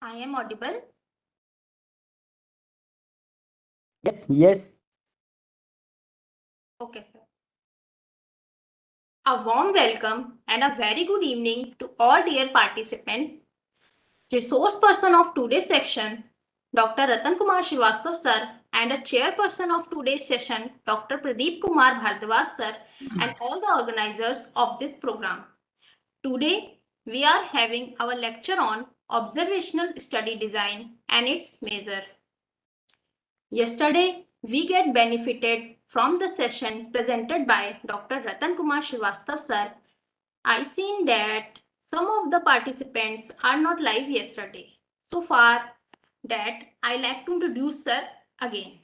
I am audible. Yes. Okay, sir. A warm welcome and a very good evening to all dear participants. Resource person of today's section, Dr. Ratan Kumar Srivastava sir, and a chairperson of today's session, Dr. Pradeep Kumar Bhardwaj sir, and all the organizers of this program. Today, we are having our lecture on observational study design and its measure. Yesterday, we get benefited from the session presented by Dr. Ratan Kumar Srivastava sir. I seen that some of the participants are not live yesterday. So far that I like to introduce sir again.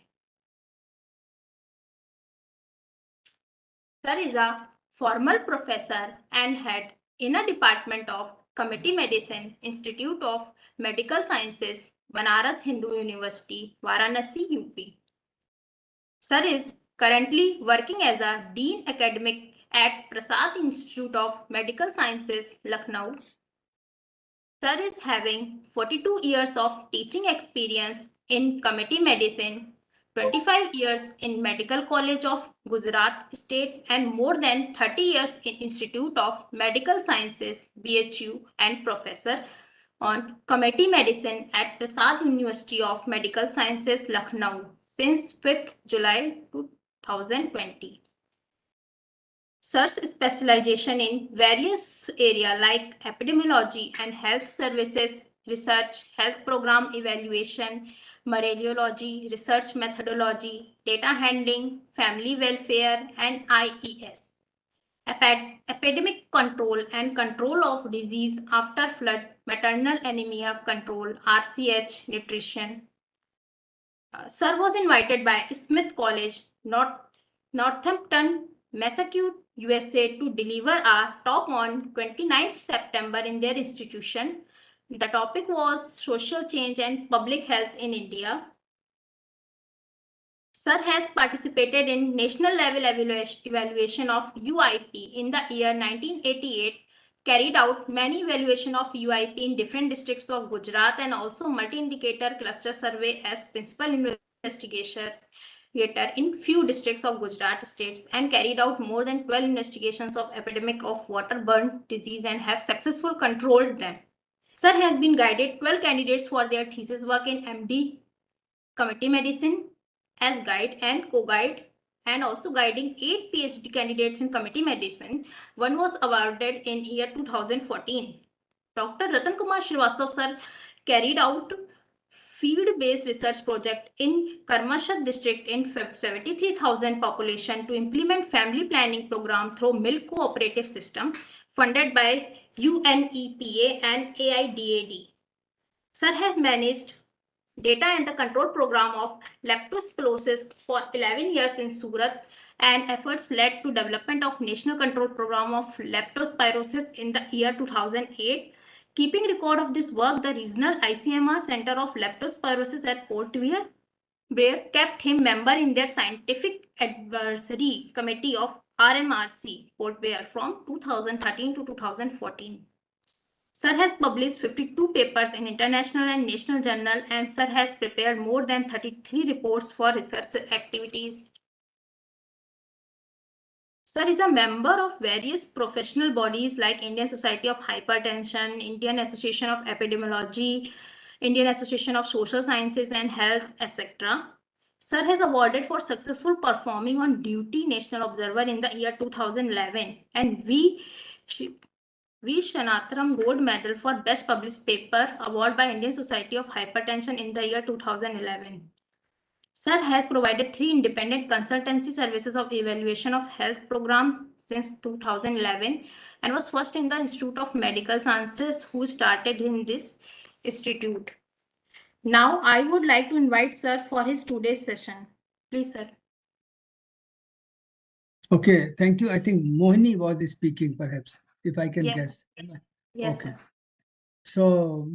Sir is a former professor and head in a department of Committee Medicine, Institute of Medical Sciences, Banaras Hindu University, Varanasi, UP. Sir is currently working as a Dean Academic at Prasad Institute of Medical Sciences, Lucknow. Sir is having 42 years of teaching experience in committee medicine, 25 years in Medical College of Gujarat State, and more than 30 years in Institute of Medical Sciences, BHU, and professor on committee medicine at Prasad University of Medical Sciences, Lucknow since 5th July 2020. Sir's specialization in various areas like epidemiology and health services, research, health program evaluation, malariology, research methodology, data handling, family welfare, and IES. Epidemic control and control of disease after flood, maternal anemia control, RCH, nutrition. Sir was invited by Smith College, Northampton, Massachusetts, USA to deliver a talk on 29th September in their institution. The topic was social change and public health in India. Sir has participated in national level evaluation of UIP in the year 1988, carried out many evaluation of UIP in different districts of Gujarat and also multi-indicator cluster survey as principal investigator in few districts of Gujarat states and carried out more than 12 investigations of epidemic of waterborne disease and have successfully controlled them. Sir has been guided 12 candidates for their thesis work in MD committee medicine as guide and co-guide and also guiding 8 PhD candidates in committee medicine. One was awarded in year 2014. Dr. Ratan Kumar Srivastava sir carried out field-based research project in Karmashat district in 73,000 population to implement family planning program through milk cooperative system funded by UNEPA and AIDAD. Sir has managed data and the control program of leptospirosis for 11 years in Surat, and efforts led to development of national control program of leptospirosis in the year 2008. Keeping record of this work, the regional ICMR Center of Leptospirosis at Port Blair kept him member in their scientific advisory committee of RMRC Port Blair from 2013 to 2014. Sir has published 52 papers in international and national journal, and Sir has prepared more than 33 reports for research activities. Sir is a member of various professional bodies like Indian Society of Hypertension, Indian Association of Epidemiology, Indian Association of Social Sciences and Health, etc. Sir has awarded for successful performing on duty National Observer in the year 2011, and V. Shanatram Gold Medal for Best Published Paper award by Indian Society of Hypertension in the year 2011. Sir has provided 3 independent consultancy services of evaluation of health program since 2011 and was first in the Institute of Medical Sciences who started in this institute. Now I would like to invite Sir for his today's session. Please, Sir. Okay, thank you. I think Mohini was speaking, perhaps, if I can guess. Yes, Okay. sir. So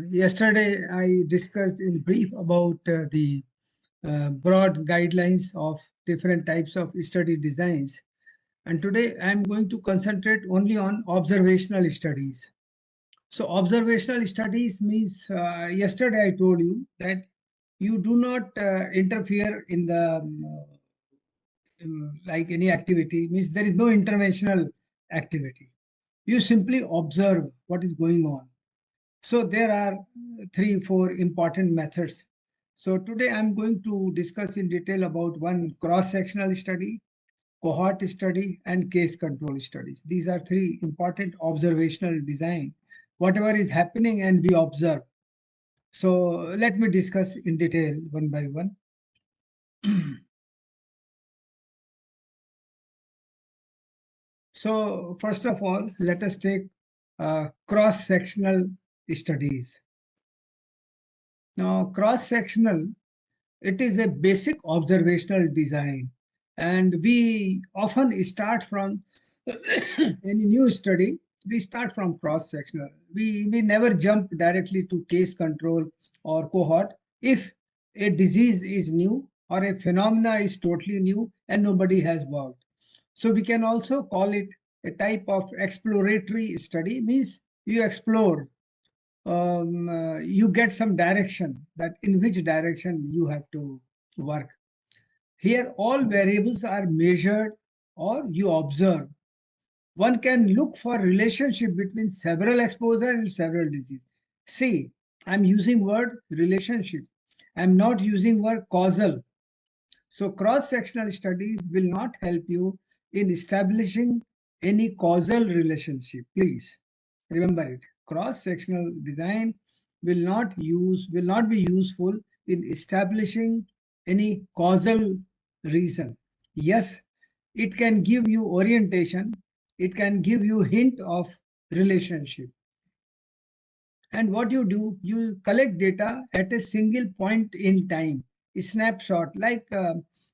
yesterday I discussed in brief about the broad guidelines of different types of study designs. And today I'm going to concentrate only on observational studies. So observational studies means, yesterday I told you that you do not interfere in the like any activity, means there is no interventional activity. You simply observe what is going on. So there are three, four important methods. So today I'm going to discuss in detail about one cross-sectional study, cohort study, and case control studies. These are three important observational design. Whatever is happening and we observe. So let me discuss in detail one by one. So first of all, let us take cross-sectional studies. Now, cross-sectional, it is a basic observational design, and we often start from any new study. We start from cross-sectional. We never jump directly to case control or cohort if a disease is new or a phenomena is totally new and nobody has worked. So we can also call it a type of exploratory study, means you explore, you get some direction that in which direction you have to work. Here, all variables are measured or you observe. One can look for relationship between several exposure and several disease. See, I'm using word relationship. I'm not using word causal. So cross-sectional studies will not help you in establishing any causal relationship. Please remember it. Cross-sectional design will not be useful in establishing any causal reason. Yes, it can give you orientation, it can give you hint of relationship. And what you do, you collect data at a single point in time, a snapshot. Like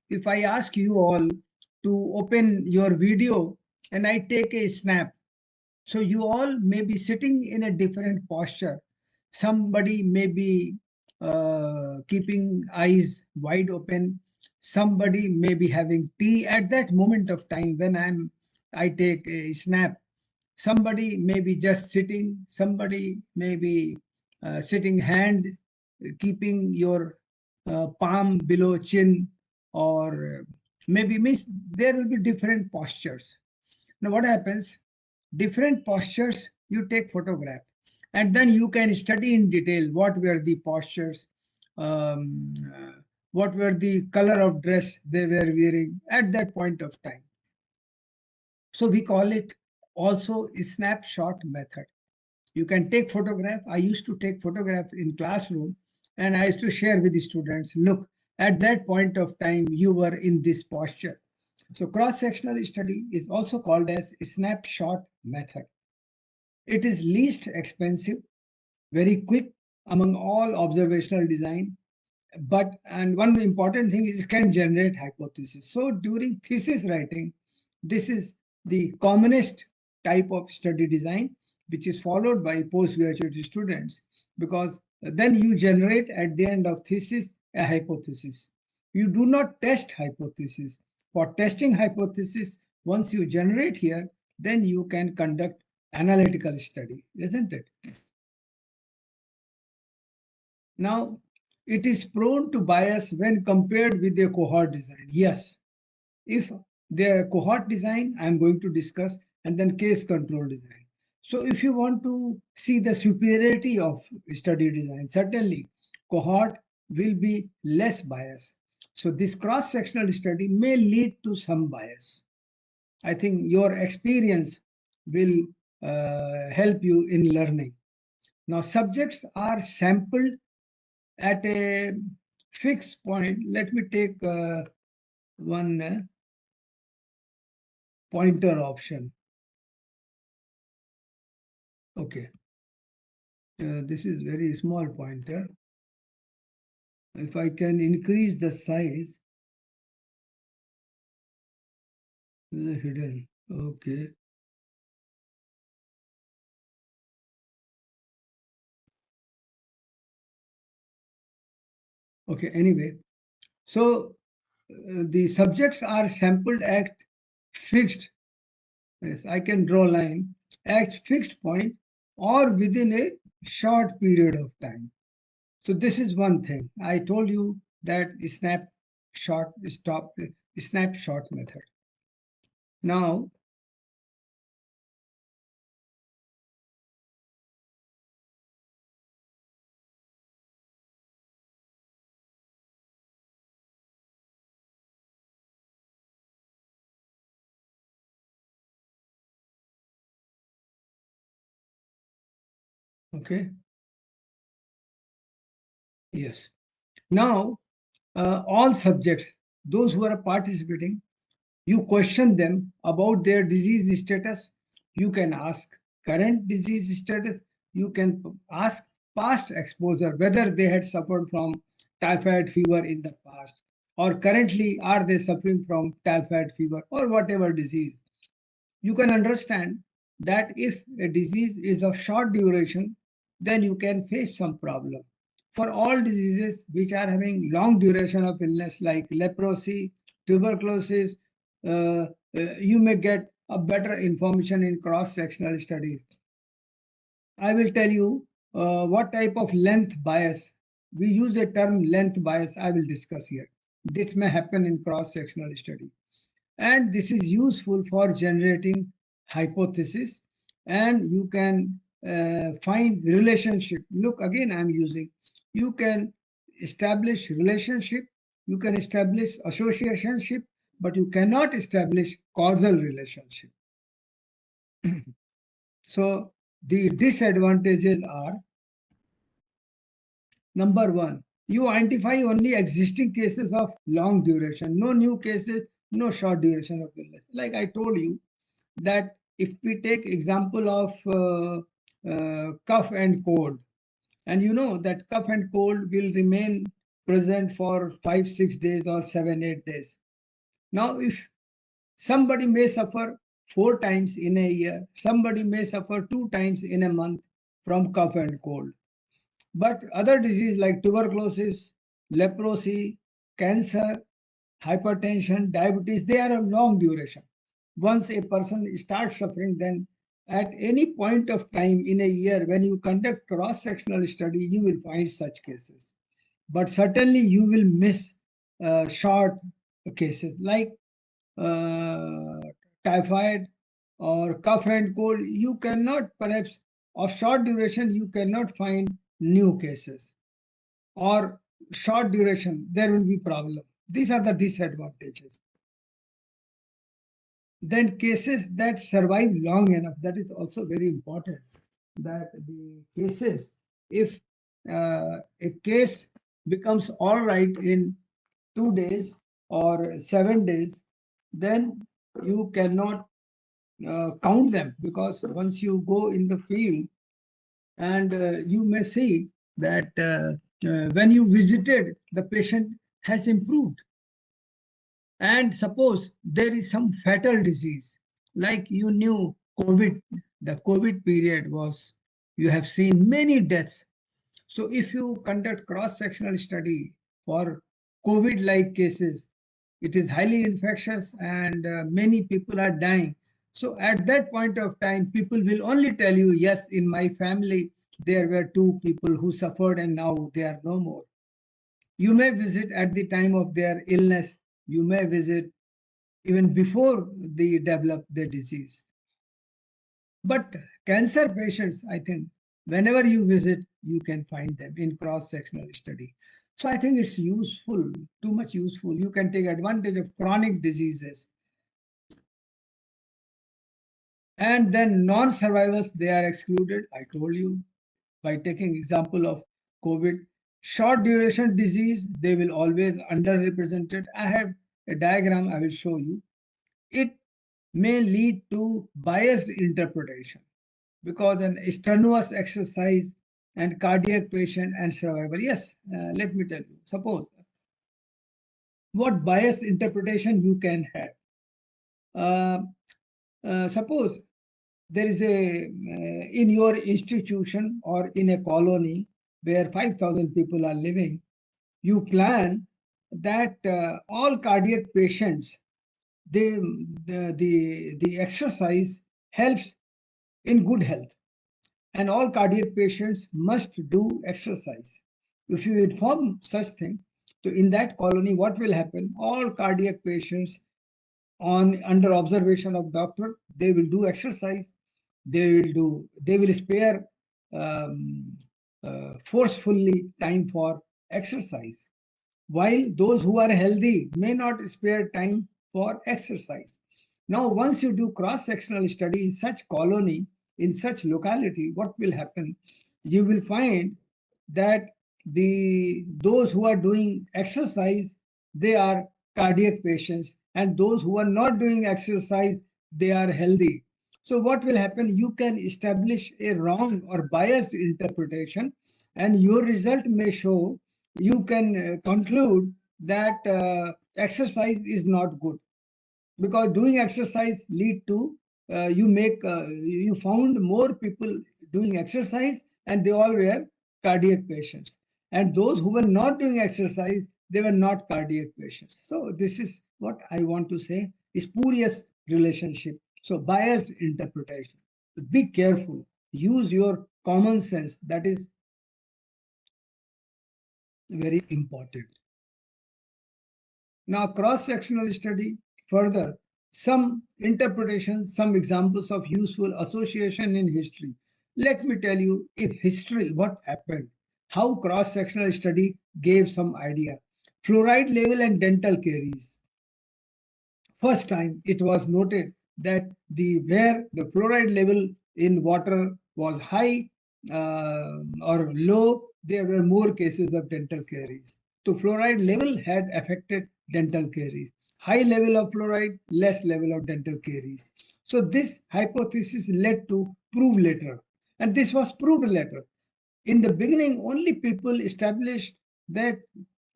if I ask you all to open your video and I take a snap, so you all may be sitting in a different posture. Somebody may be keeping eyes wide open. Somebody may be having tea at that moment of time when I take a snap. Somebody may be just sitting. Somebody may be sitting hand, keeping your palm below chin, or maybe means there will be different postures. Now what happens? Different postures, you take photograph, and then you can study in detail what were the postures, um, what were the color of dress they were wearing at that point of time. So we call it also a snapshot method. You can take photograph. I used to take photograph in classroom, and I used to share with the students, look, at that point of time you were in this posture. So cross-sectional study is also called as a snapshot method. It is least expensive, very quick among all observational design, and one important thing is it can generate hypothesis. So during thesis writing, this is the commonest type of study design which is followed by postgraduate students, because then you generate at the end of thesis a hypothesis. You do not test hypothesis. For testing hypothesis, once you generate here, then you can conduct analytical study, isn't it? Now, it is prone to bias when compared with the cohort design. Yes, if the cohort design, I'm going to discuss, and then case control design. So if you want to see the superiority of study design, certainly cohort will be less bias. So this cross-sectional study may lead to some bias. I think your experience will help you in learning. Now, subjects are sampled at a fixed point. Let me take one pointer option. Okay. This is very small pointer. If I can increase the size, hidden. Okay. Okay, anyway. So the subjects are sampled at fixed, yes, I can draw line, at fixed point or within a short period of time. So this is one thing. I told you that snapshot method. Now, okay, yes. Now, all subjects, those who are participating, you question them about their disease status. You can ask current disease status. You can ask past exposure, whether they had suffered from typhoid fever in the past, or currently are they suffering from typhoid fever or whatever disease. You can understand that if a disease is of short duration, then you can face some problem. For all diseases which are having long duration of illness, like leprosy, tuberculosis, you may get a better information in cross-sectional studies. I will tell you what type of length bias. We use a term length bias, I will discuss here. This may happen in cross-sectional study. And this is useful for generating hypothesis, and you can find relationship. Look, again, I'm using, you can establish relationship, you can establish associationship, but you cannot establish causal relationship. So the disadvantages are: number one, you identify only existing cases of long duration, no new cases, no short duration of illness. Like I told you, that if we take example of cough and cold, and you know that cough and cold will remain present for 5 6 days or 7 8 days. Now, if somebody may suffer 4 times in a year, somebody may suffer 2 times in a month from cough and cold. But other disease like tuberculosis, leprosy, cancer, hypertension, diabetes, they are of long duration. Once a person starts suffering, then at any point of time in a year, when you conduct cross-sectional study, you will find such cases. But certainly you will miss short cases like uh, typhoid or cough and cold. You cannot, perhaps of short duration, you cannot find new cases, or short duration, there will be problem. These are the disadvantages. Then cases that survive long enough, that is also very important. That the cases, if a case becomes all right in 2 days or 7 days, then you cannot count them, because once you go in the field, and you may see that when you visited, the patient has improved. And suppose there is some fatal disease, like you knew COVID, the COVID period was, you have seen many deaths. So if you conduct cross-sectional study for COVID-like cases, it is highly infectious and many people are dying. So at that point of time, people will only tell you, yes, in my family, there were 2 people who suffered and now they are no more. You may visit at the time of their illness, you may visit even before they develop the disease. But cancer patients, I think, whenever you visit, you can find them in cross-sectional study. So I think it's useful, too much useful. You can take advantage of chronic diseases. And then non-survivors, they are excluded. I told you, by taking example of COVID. Short duration disease, they will always underrepresented. I have a diagram I will show you. It may lead to biased interpretation, because an strenuous exercise and cardiac patient and survival. Yes, let me tell you. Suppose what biased interpretation you can have. Suppose there is a in your institution or in a colony where 5,000 people are living, you plan that all cardiac patients, they the exercise helps in good health, and all cardiac patients must do exercise. If you inform such thing, so in that colony, what will happen? All cardiac patients under observation of doctor, they will do exercise. They will spare um, forcefully time for exercise, while those who are healthy may not spare time for exercise. Now, once you do cross-sectional study in such colony, in such locality, what will happen? You will find that those who are doing exercise, they are cardiac patients, and those who are not doing exercise, they are healthy. So what will happen? You can establish a wrong or biased interpretation, and your result may show, you can conclude that exercise is not good, because doing exercise lead to you found more people doing exercise, and they all were cardiac patients, and those who were not doing exercise, they were not cardiac patients. So this is what I want to say, spurious relationship, so biased interpretation. Be careful, use your common sense, that is very important. Now, cross-sectional study further, some interpretations, some examples of useful association in history. Let me tell you in history what happened, how cross-sectional study gave some idea. Fluoride level and dental caries. First time it was noted that where the fluoride level in water was high or low, there were more cases of dental caries. So fluoride level had affected dental caries. High level of fluoride, less level of dental caries. So this hypothesis led to prove later, and this was proved later. In the beginning, only people established that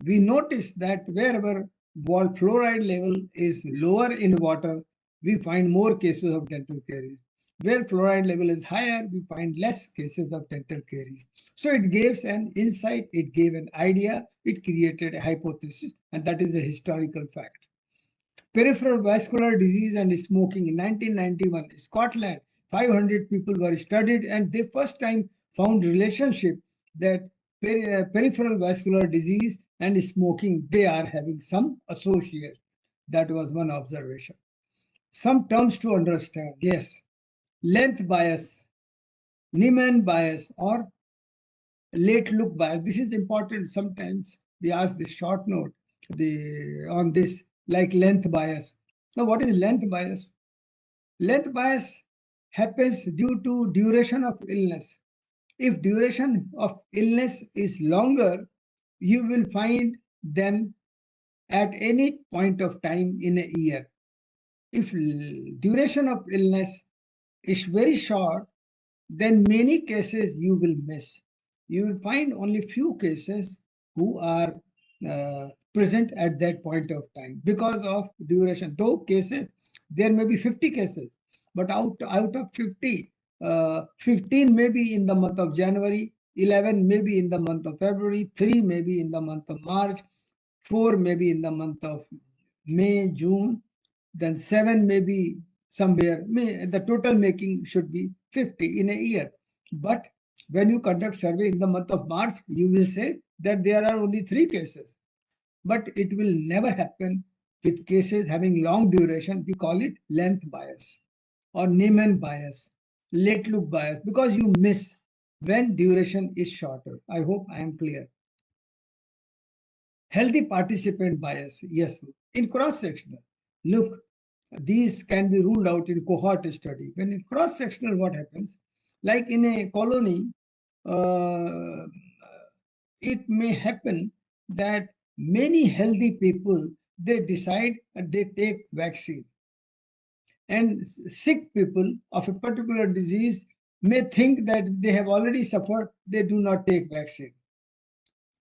we noticed that wherever fluoride level is lower in water, we find more cases of dental caries. Where fluoride level is higher, we find less cases of dental caries. So it gives an insight, it gave an idea, it created a hypothesis, and that is a historical fact. Peripheral vascular disease and smoking in 1991, Scotland, 500 people were studied, and they first time found relationship that peripheral vascular disease and smoking, they are having some association. That was one observation. Some terms to understand. Yes, length bias, Niemann bias, or late look bias. This is important. Sometimes we ask this short note on this, like length bias. Now, what is length bias? Length bias happens due to duration of illness. If duration of illness is longer, you will find them at any point of time in a year. If duration of illness is very short, then many cases you will miss. You will find only few cases who are present at that point of time because of duration. Though cases, there may be 50 cases, but out of 50, 15 may be in the month of January, 11 may be in the month of February, 3 may be in the month of March, 4 may be in the month of May, June, then 7 may be somewhere. The total making should be 50 in a year. But when you conduct survey in the month of March, you will say that there are only 3 cases. But it will never happen with cases having long duration. We call it length bias or Niemann bias, late look bias, because you miss when duration is shorter. I hope I am clear. Healthy participant bias, yes, in cross-sectional. Look, these can be ruled out in cohort study. When in cross-sectional, what happens? Like in a colony, uh, it may happen that many healthy people, they decide and they take vaccine. And sick people of a particular disease may think that they have already suffered, they do not take vaccine.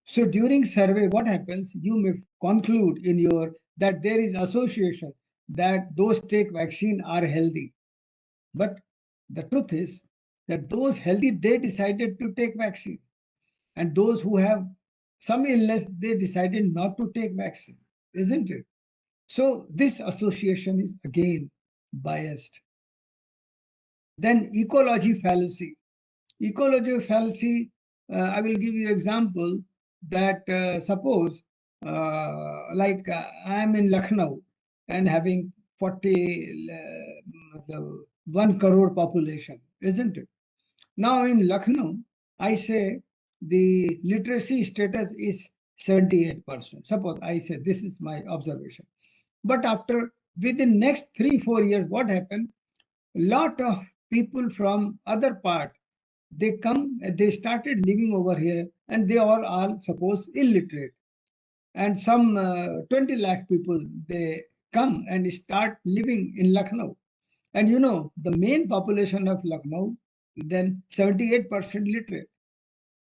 So during survey, what happens? You may conclude in your that there is association that those take vaccine are healthy. But the truth is that those healthy, they decided to take vaccine. And those who have some illness, they decided not to take vaccine, isn't it? So this association is again biased. Then ecology fallacy. Ecology fallacy, I will give you example that suppose I am in Lucknow and having 1 crore population, isn't it? Now in Lucknow, I say the literacy status is 78%. Suppose I say this is my observation. But after within next 3-4 years, what happened? Lot of people from other part, they started living over here, and they all are suppose illiterate. And some 20 lakh people, they come and start living in Lucknow. And you know, the main population of Lucknow, then 78% literate.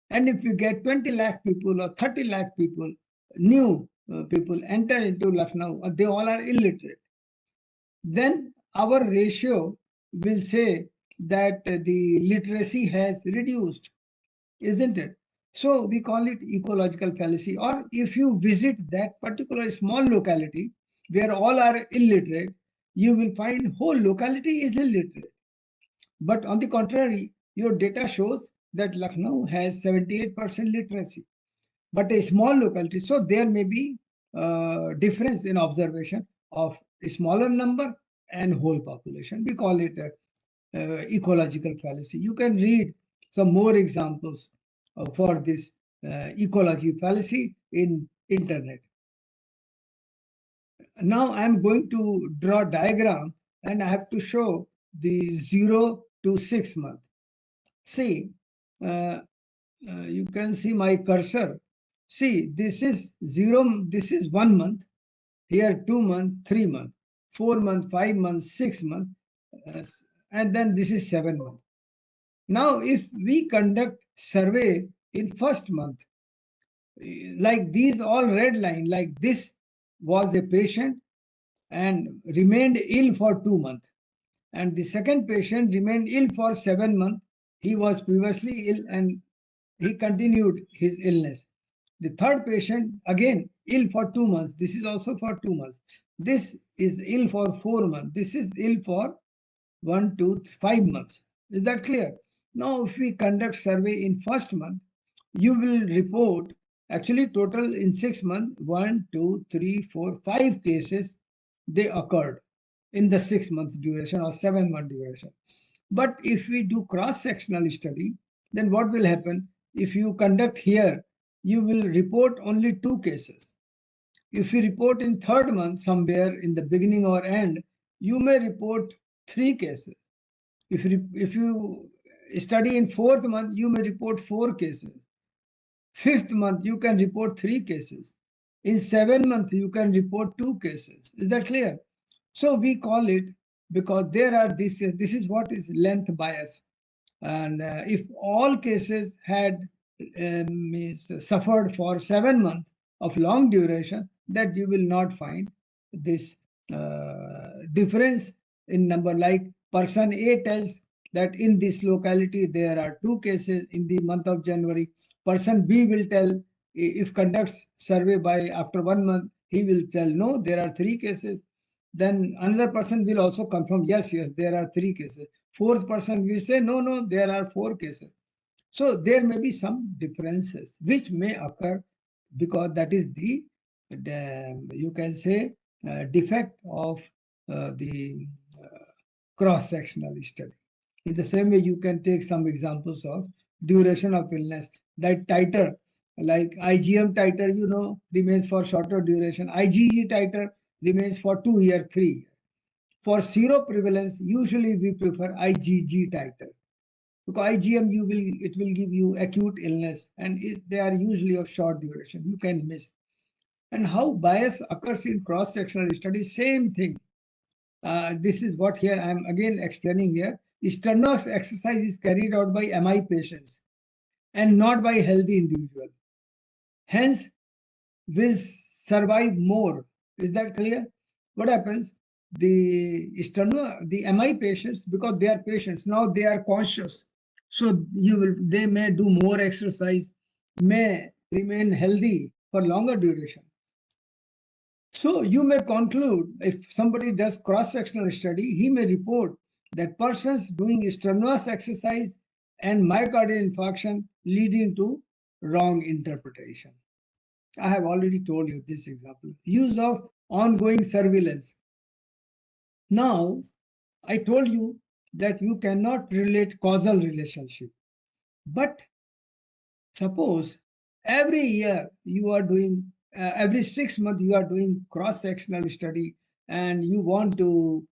And if you get 20 lakh people or 30 lakh people, new people enter into Lucknow, they all are illiterate. Then our ratio will say that the literacy has reduced, isn't it? So we call it ecological fallacy. Or if you visit that particular small locality where all are illiterate, you will find whole locality is illiterate. But on the contrary, your data shows that Lucknow has 78% literacy, but a small locality. So there may be difference in observation of a smaller number and whole population. We call it ecological fallacy. You can read some more examples for this ecology fallacy in internet. Now I'm going to draw a diagram, and I have to show the 0 to 6 month. See, you can see my cursor. See, this is 0, this is 1 month, here 2 months, 3 months, 4 months, 5 months, 6 months, and then this is 7 months. Now, if we conduct survey in first month, like these all red line, like this was a patient and remained ill for 2 months. And the second patient remained ill for 7 months. He was previously ill and he continued his illness. The third patient, again, ill for 2 months. This is also for 2 months. This is ill for 4 months. This is ill for 1 to 5 months. Is that clear? Now, if we conduct survey in first month, you will report actually total in 6 months, 1, 2, 3, 4, 5 cases they occurred in the 6 months duration or 7 month duration. But if we do cross-sectional study, then what will happen? If you conduct here, you will report only 2 cases. If you report in third month, somewhere in the beginning or end, you may report 3 cases. If you study in fourth month, you may report 4 cases. Fifth month, you can report 3 cases. In 7th month, you can report 2 cases. Is that clear? So we call it, because there are this is what is length bias. And if all cases had suffered for 7 months of long duration, that you will not find this difference in number. Like person A tells that in this locality there are 2 cases in the month of January. Person B will tell, if conducts survey by after 1 month, he will tell no, there are 3 cases. Then another person will also confirm, yes, there are 3 cases. Fourth person will say, no, there are 4 cases. So there may be some differences which may occur, because that is the you can say defect of the cross-sectional study. In the same way, you can take some examples of duration of illness, like titer, like IgM titer, remains for shorter duration. IgE titer remains for 2 years, 3 years. For seroprevalence, usually we prefer IgG titer, because IgM it will give you acute illness, and they are usually of short duration. You can miss. And how bias occurs in cross-sectional studies, same thing. This is what here I am again explaining here. Strenuous exercise is carried out by MI patients and not by healthy individual. Hence, will survive more. Is that clear? What happens? The MI patients, because they are patients, now they are conscious. So they may do more exercise, may remain healthy for longer duration. So you may conclude, if somebody does cross-sectional study, he may report that persons doing strenuous exercise and myocardial infarction leading to wrong interpretation. I have already told you this example. Use of ongoing surveillance. Now, I told you that you cannot relate causal relationship. But suppose every year you are doing, every 6 months you are doing cross-sectional study and you want to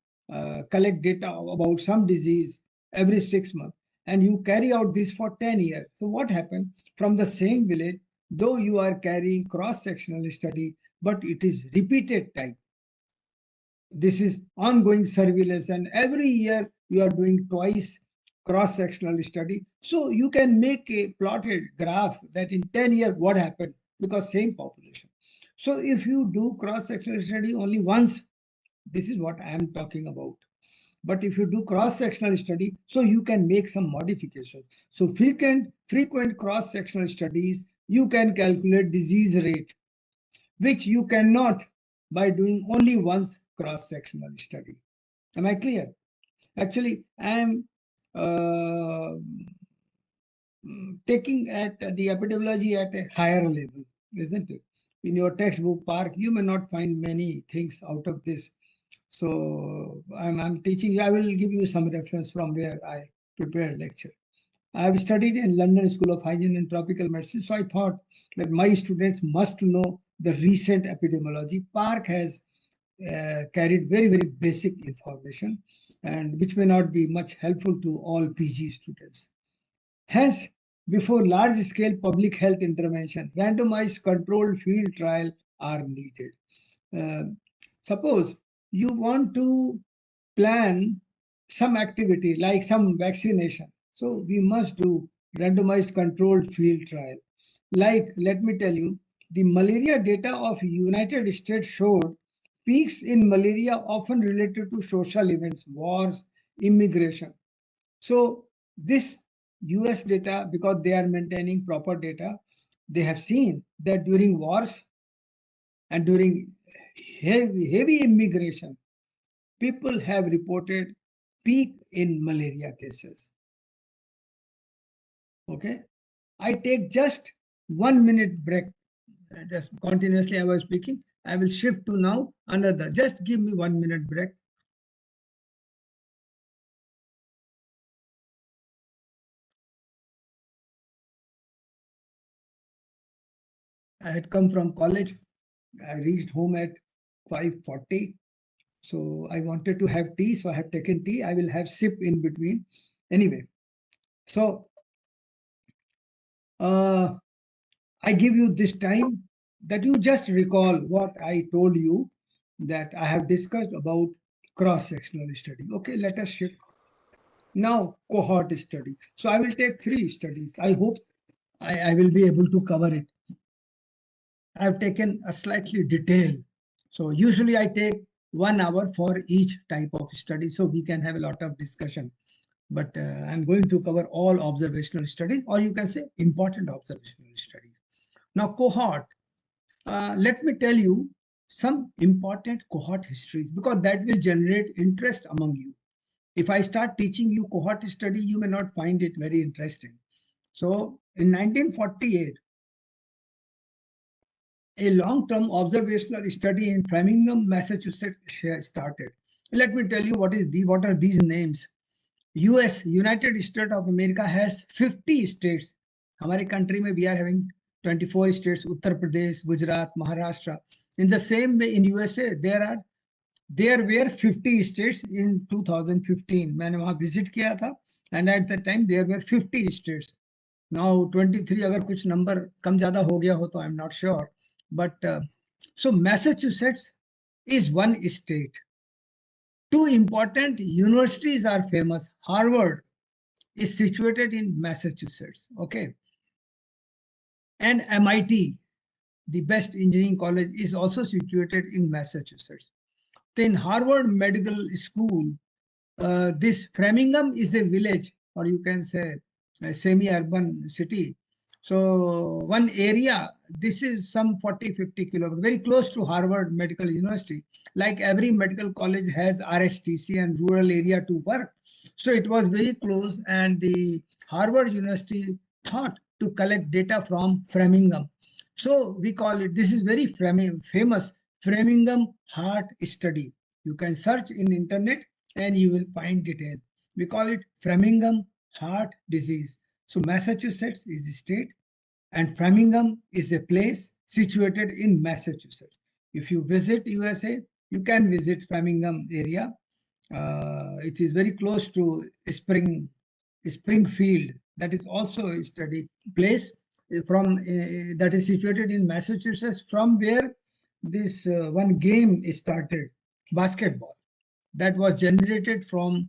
collect data about some disease every 6 months and you carry out this for 10 years. So what happened? From the same village, though you are carrying cross-sectional study, but it is repeated type. This is ongoing surveillance, and every year you are doing twice cross-sectional study. So you can make a plotted graph that in 10 years what happened, because same population. So if you do cross-sectional study only once, this is what I am talking about. But if you do cross-sectional study, so you can make some modifications. So frequent cross-sectional studies, you can calculate disease rate, which you cannot by doing only once cross-sectional study. Am I clear? Actually, I am taking at the epidemiology at a higher level, isn't it? In your textbook, Park, you may not find many things out of this. So I'm teaching you, I will give you some reference from where I prepared lecture. I have studied in London School of Hygiene and Tropical Medicine, so I thought that my students must know the recent epidemiology. Park has carried very, very basic information, and which may not be much helpful to all PG students. Hence, before large-scale public health intervention, randomized controlled field trial are needed. Suppose you want to plan some activity like some vaccination. So we must do randomized controlled field trial. Like, let me tell you, the malaria data of United States showed peaks in malaria often related to social events, wars, immigration. So this US data, because they are maintaining proper data, they have seen that during wars and during heavy immigration, people have reported peak in malaria cases. Okay, I take just 1 minute break. Just continuously I was speaking. I will shift to now another. Just give me 1 minute break. I had come from college. I reached home at 5:40. So I wanted to have tea. So I have taken tea. I will have sip in between. Anyway, so I give you this time that you just recall what I told you that I have discussed about cross-sectional study. Okay, let us shift. Now, cohort study. So I will take 3 studies. I hope I will be able to cover it. I have taken a slightly detailed. So usually I take 1 hour for each type of study, so we can have a lot of discussion. But I'm going to cover all observational studies, or you can say important observational studies. Now, cohort. Let me tell you some important cohort histories, because that will generate interest among you. If I start teaching you cohort study, you may not find it very interesting. So in 1948, a long-term observational study in Framingham, Massachusetts started. Let me tell you what are these names. US, United States of America, has 50 states. Our country we are having 24 states, Uttar Pradesh, Gujarat, Maharashtra. In the same way in USA, there were 50 states in 2015. मैंने वहाँ visit किया था, and at that time there were 50 states. Now 23, अगर कुछ number कम ज़्यादा हो गया हो तो I'm not sure. But so Massachusetts is one state. 2 important universities are famous. Harvard is situated in Massachusetts, okay? And MIT, the best engineering college, is also situated in Massachusetts. Then Harvard Medical School, this Framingham is a village, or you can say a semi-urban city. So one area, this is some 40-50 kilometers, very close to Harvard Medical University. Like every medical college has RSTC and rural area to work. So it was very close, and the Harvard University thought to collect data from Framingham. So we call it, this is very famous Framingham heart study. You can search in internet and you will find detail. We call it Framingham heart disease. So Massachusetts is the state and Framingham is a place situated in Massachusetts. If you visit USA, you can visit Framingham area. It is very close to Springfield. That is also a study place that is situated in Massachusetts, from where this one game is started, basketball, that was generated from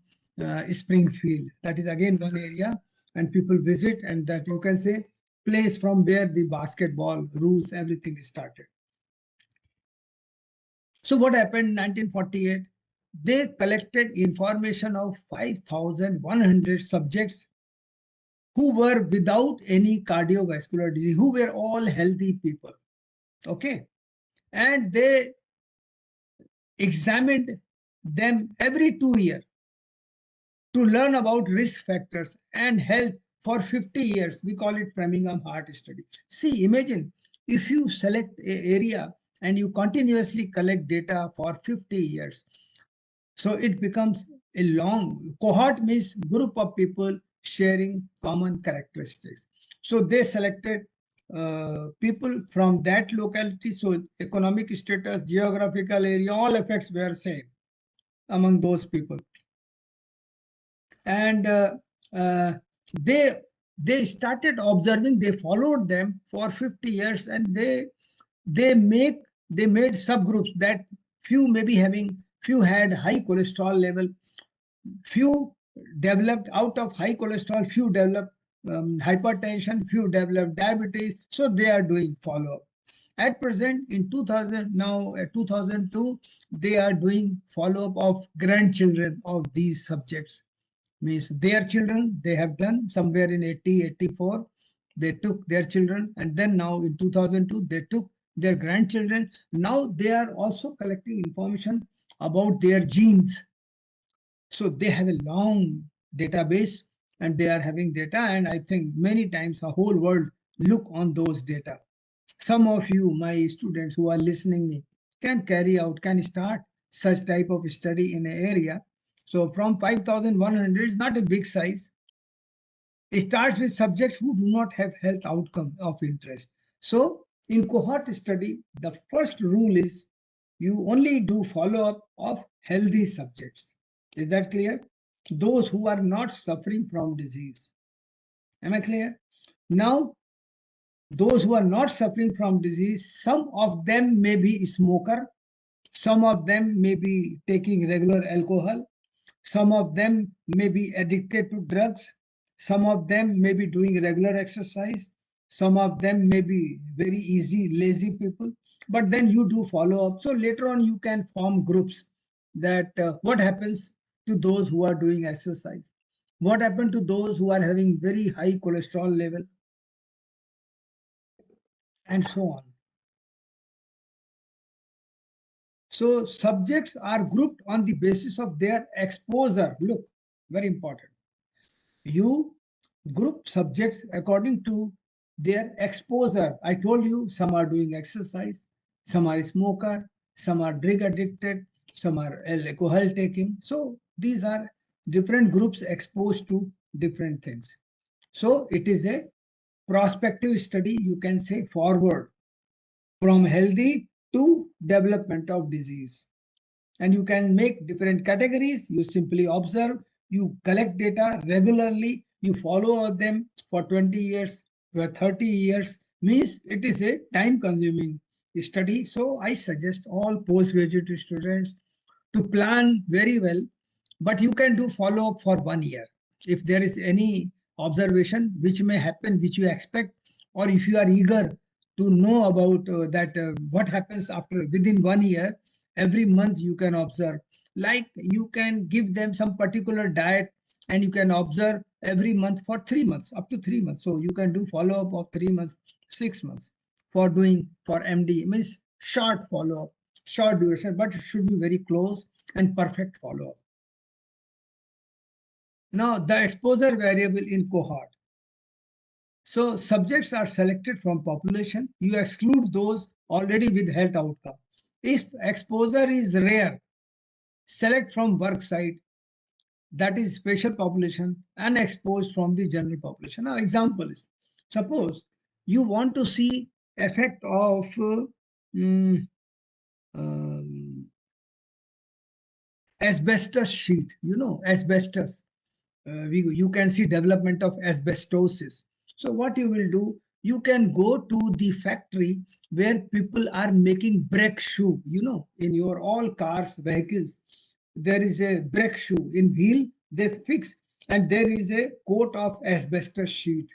Springfield. That is again one area, and people visit, and that you can say place from where the basketball rules, everything is started. So what happened in 1948? They collected information of 5,100 subjects who were without any cardiovascular disease, who were all healthy people. Okay. And they examined them every 2 years to learn about risk factors and health for 50 years. We call it Framingham Heart Study. See, imagine if you select an area and you continuously collect data for 50 years. So it becomes a long cohort, means group of people sharing common characteristics. So they selected people from that locality. So economic status, geographical area, all effects were same among those people. And uh, they started observing. They followed them for 50 years, and they made subgroups that few had high cholesterol level, few developed out of high cholesterol, few developed hypertension, few developed diabetes. So they are doing follow-up. At present, in 2002, they are doing follow-up of grandchildren of these subjects. Means their children, they have done somewhere in 80, 84. They took their children, and then now in 2002, they took their grandchildren. Now they are also collecting information about their genes. So they have a long database, and they are having data, and I think many times the whole world look on those data. Some of you, my students who are listening me, can start such type of study in an area. So from 5,100 is not a big size. It starts with subjects who do not have health outcome of interest. So in cohort study, the first rule is you only do follow-up of healthy subjects. Is that clear? Those who are not suffering from disease. Am I clear? Now, those who are not suffering from disease, some of them may be smoker, some of them may be taking regular alcohol, some of them may be addicted to drugs, some of them may be doing regular exercise, some of them may be very easy, lazy people, but then you do follow up. So later on you can form groups that what happens to those who are doing exercise, what happened to those who are having very high cholesterol level, and so on. So subjects are grouped on the basis of their exposure. Look, very important. You group subjects according to their exposure. I told you some are doing exercise, some are smoker, some are drug addicted, some are alcohol taking. So these are different groups exposed to different things. So it is a prospective study, you can say forward, from healthy to development of disease. And you can make different categories. You simply observe, you collect data regularly, you follow them for 20 years, for 30 years, means it is a time consuming study. So I suggest all postgraduate students to plan very well, but you can do follow up for 1 year. If there is any observation which may happen, which you expect, or if you are eager to know about what happens after within 1 year, every month you can observe. Like you can give them some particular diet, and you can observe every month for 3 months, up to 3 months. So you can do follow up of 3 months, 6 months for MD, means short follow up, short duration, but it should be very close and perfect follow up. Now, the exposure variable in cohort. So, subjects are selected from population. You exclude those already with health outcome. If exposure is rare, select from work site, that is special population, and expose from the general population. Now, example is, suppose you want to see effect of mm, um, asbestos sheet, asbestos. You can see development of asbestosis. So what you will do, you can go to the factory where people are making brake shoe, in your all cars, vehicles, there is a brake shoe in wheel, they fix, and there is a coat of asbestos sheet.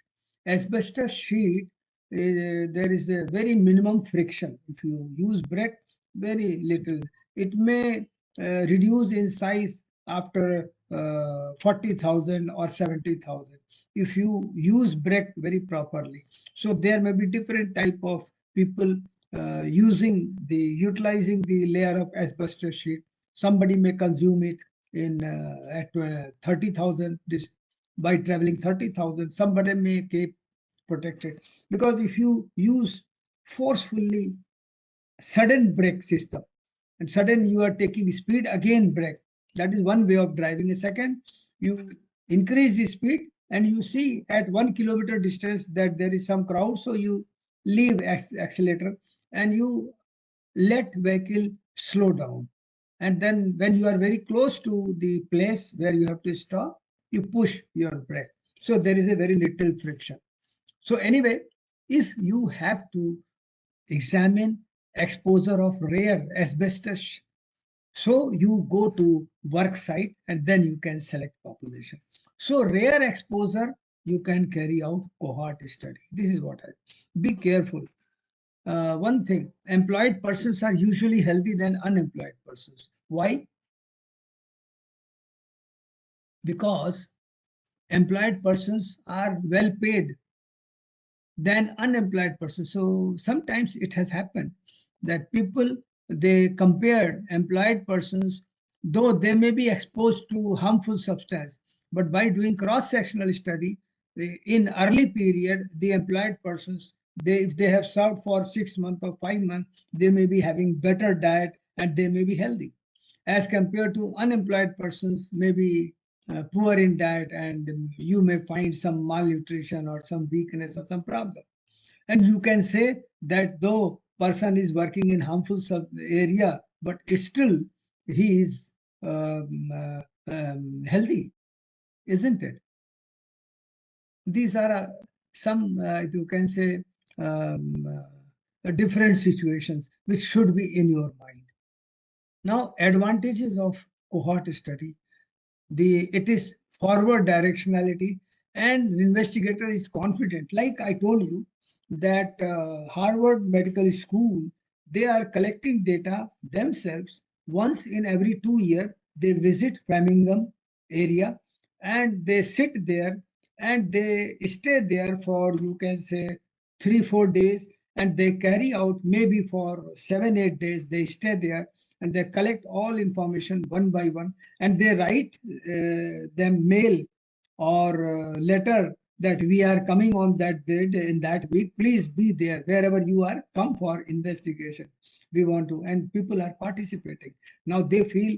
Asbestos sheet, there is a very minimum friction. If you use brake, very little. It may reduce in size after 40,000 or 70,000 if you use brake very properly. So there may be different type of people utilizing the layer of asbestos sheet. Somebody may consume it in at 30,000 by traveling 30,000. Somebody may keep protected, because if you use forcefully sudden brake system, and sudden you are taking speed, again brake, that is one way of driving. A second, you increase the speed and you see at 1 kilometer distance that there is some crowd, so you leave accelerator and you let vehicle slow down, and then when you are very close to the place where you have to stop, you push your brake, so there is a very little friction. So anyway, if you have to examine exposure of rare asbestos, so you go to work site and then you can select population. So rare exposure, you can carry out cohort study. This is what I, be careful. One thing, employed persons are usually healthy than unemployed persons. Why? Because employed persons are well paid than unemployed persons. So sometimes it has happened that people, they compared employed persons, though they may be exposed to harmful substance, but by doing cross-sectional study, in early period, the employed persons, if they have served for 6 months or 5 months, they may be having better diet and they may be healthy, as compared to unemployed persons may be poor in diet, and you may find some malnutrition or some weakness or some problem. And you can say that though person is working in harmful area, but still he is healthy, isn't it? These are some, you can say, different situations which should be in your mind. Now, advantages of cohort study. It is forward directionality, and investigator is confident. Like I told you that Harvard Medical School, they are collecting data themselves. Once in every 2 years, they visit Framingham area and they sit there and they stay there for, you can say, 3-4 days, and they carry out maybe for 7-8 days. They stay there and they collect all information one by one, and they write them mail or letter that we are coming on that date in that week, please be there wherever you are, come for investigation, we want to. And people are participating now. They feel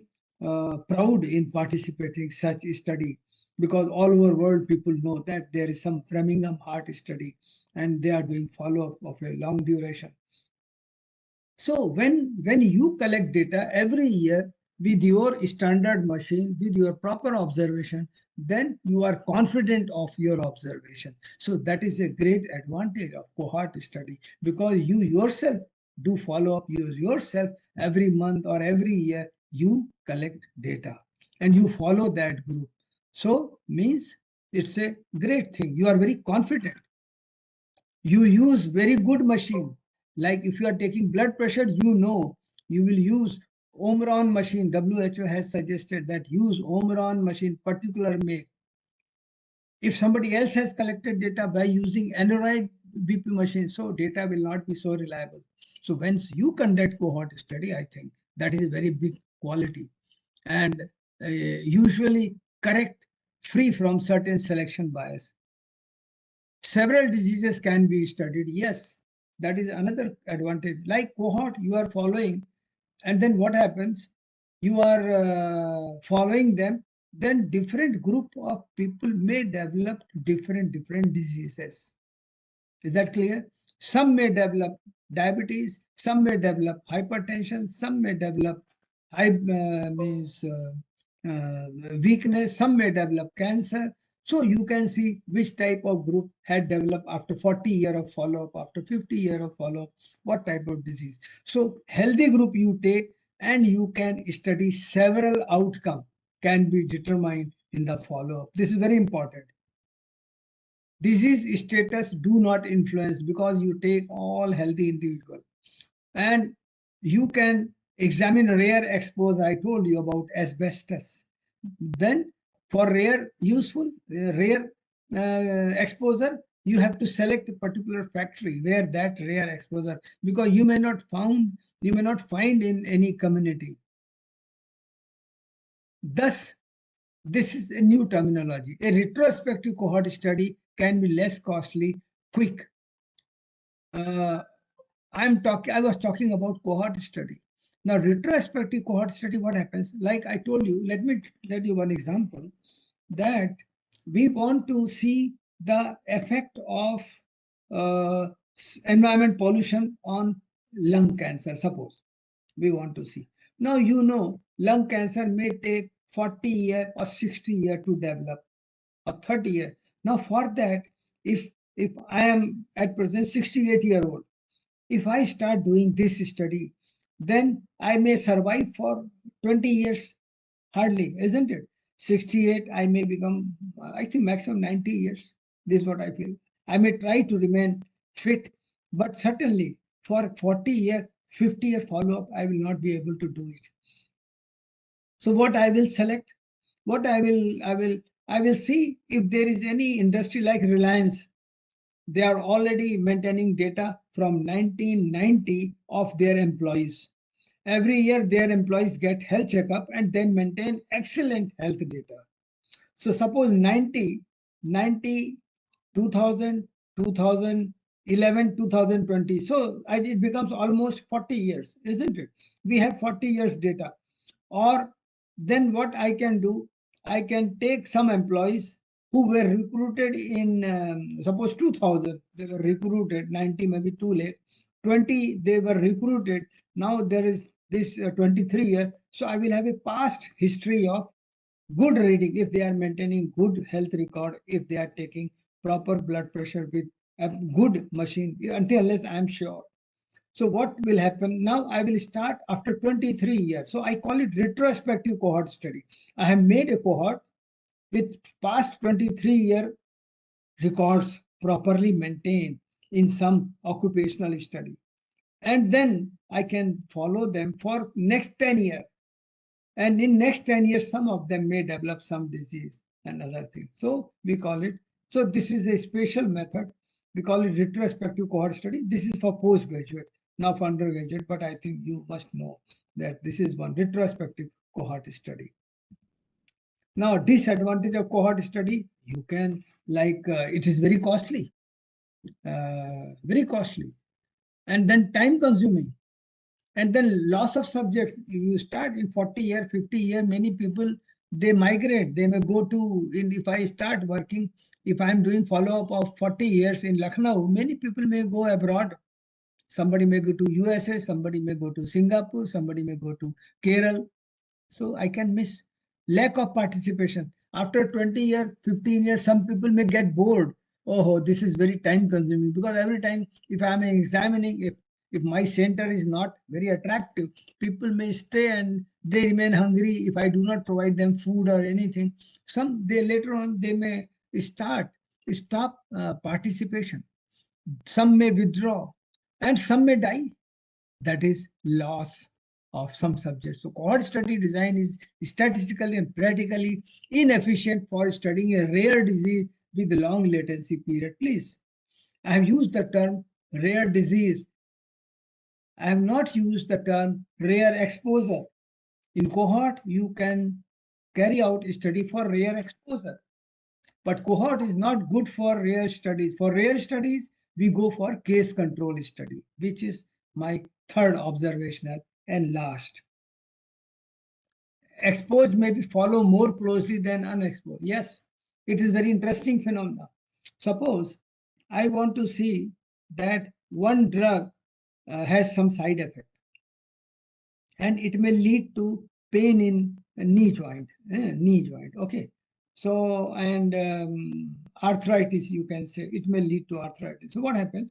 proud in participating such study, because all over world people know that there is some Framingham heart study and they are doing follow-up of a long duration. So when you collect data every year with your standard machine, with your proper observation, then you are confident of your observation. So that is a great advantage of cohort study, because you yourself do follow up, you yourself every month or every year you collect data and you follow that group. So means it's a great thing. You are very confident. You use very good machine. Like if you are taking blood pressure, you will use Omron machine. WHO has suggested that use Omron machine, particular make. If somebody else has collected data by using Android BP machine, so data will not be so reliable. So once you conduct cohort study, I think that is a very big quality, and usually correct free from certain selection bias. Several diseases can be studied. Yes, that is another advantage. Like cohort, you are following, and then what happens? You are following them. Then different group of people may develop different diseases. Is that clear? Some may develop diabetes, some may develop hypertension, some may develop high means weakness, some may develop cancer. So you can see which type of group had developed after 40 years of follow-up, after 50 years of follow-up, what type of disease. So healthy group you take and you can study several outcomes can be determined in the follow-up. This is very important. Disease status do not influence because you take all healthy individual. And you can examine rare exposure. I told you about asbestos. Then for rare useful, rare exposure, you have to select a particular factory where that rare exposure, because you may not find in any community. Thus, this is a new terminology. A retrospective cohort study can be less costly, quick. I was talking about cohort study. Now, retrospective cohort study, what happens? Like I told you, let me let you one example that we want to see the effect of uh, environment pollution on lung cancer, suppose we want to see. Now, you know, lung cancer may take 40 years or 60 years to develop, or 30 years. Now, for that, if I am at present 68-year-old, if I start doing this study, then I may survive for 20 years, hardly, isn't it? 68, I may become, I think, maximum 90 years. This is what I feel. I may try to remain fit, but certainly for 40-year, 50-year follow-up, I will not be able to do it. So what I will select, what I will see if there is any industry like Reliance. They are already maintaining data from 1990 of their employees. Every year, their employees get health checkup and they maintain excellent health data. So suppose 90, 2000, 2011, 2020. So it becomes almost 40 years, isn't it? We have 40 years data. Or then what I can do, I can take some employees who were recruited in, suppose 2000, they were recruited, 90 maybe too late, 20 they were recruited, now there is this 23 year. So I will have a past history of good reading, if they are maintaining good health record, if they are taking proper blood pressure with a good machine, until unless I am sure. So what will happen now? I will start after 23 years. So I call it retrospective cohort study. I have made a cohort with past 23-year records properly maintained in some occupational study. And then I can follow them for next 10 years. And in next 10 years, some of them may develop some disease and other things. So we call it, so this is a special method. We call it retrospective cohort study. This is for postgraduate, not for undergraduate, but I think you must know that this is one retrospective cohort study. Now, disadvantage of cohort study, you can it is very costly, and then time consuming. And then loss of subjects. You start in 40 year, 50 year, many people, they migrate. They may go to, if I start working, if I'm doing follow-up of 40 years in Lucknow, many people may go abroad. Somebody may go to USA, somebody may go to Singapore, somebody may go to Kerala. So I can miss. Lack of participation. After 20 years, 15 years, some people may get bored. Oh, this is very time consuming, because every time if I'm examining, if my center is not very attractive, people may stay and they remain hungry if I do not provide them food or anything. They later on, they may stop participation. Some may withdraw and some may die. That is loss of some subjects. So cohort study design is statistically and practically inefficient for studying a rare disease with long latency period. Please, I have used the term rare disease. I have not used the term rare exposure. In cohort, you can carry out a study for rare exposure. But cohort is not good for rare studies. For rare studies, we go for case control study, which is my third observational and last. Exposed may be follow more closely than unexposed. Yes, it is very interesting phenomena. Suppose I want to see that one drug has some side effect and it may lead to pain in knee joint, okay. So, and arthritis, you can say, it may lead to arthritis. So what happens?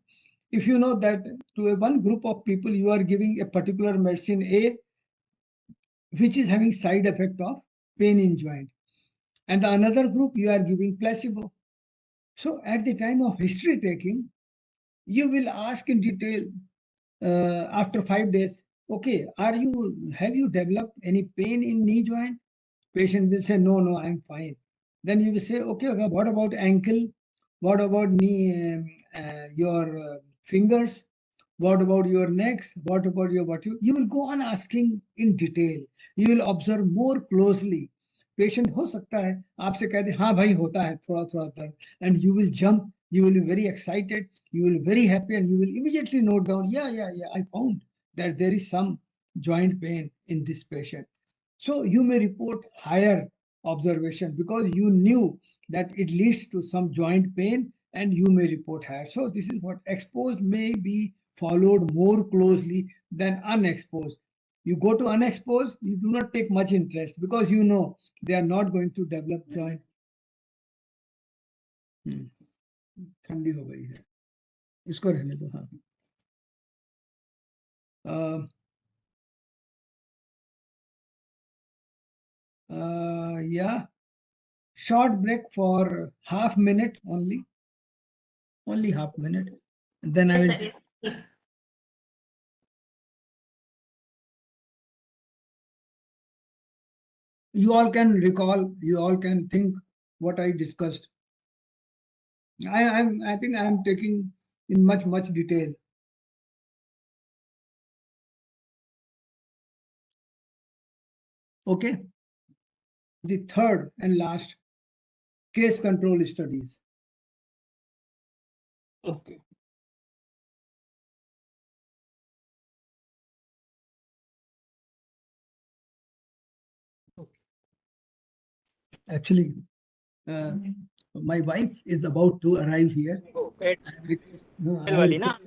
If you know that to a one group of people, you are giving a particular medicine A, which is having side effect of pain in joint, and the another group you are giving placebo. So at the time of history taking, you will ask in detail after 5 days, okay, have you developed any pain in knee joint? Patient will say, no, I'm fine. Then you will say, okay, what about ankle? What about knee, your fingers? What about your necks? What about your what? You will go on asking in detail. You will observe more closely. Patient हो सकता है आपसे कह दे हाँ भाई होता है थोड़ा थोड़ा दर्द, and you will jump. You will be very excited. You will be very happy, and you will immediately note down. Yeah. I found that there is some joint pain in this patient. So you may report higher observation because you knew that it leads to some joint pain, and you may report higher. So this is what exposed may be followed more closely than unexposed. You go to unexposed, you do not take much interest because you know they are not going to develop joint. ठंडी हो गई है, इसको रहने दो. हाँ. Yeah, short break for half minute only half minute. Then I Yes, will. sir, yes, yes. You all can recall, you all can think what I discussed. I think I am taking in much detail. Okay. The third and last, case control studies. Okay. Actually, my wife is about to arrive here. वाली ना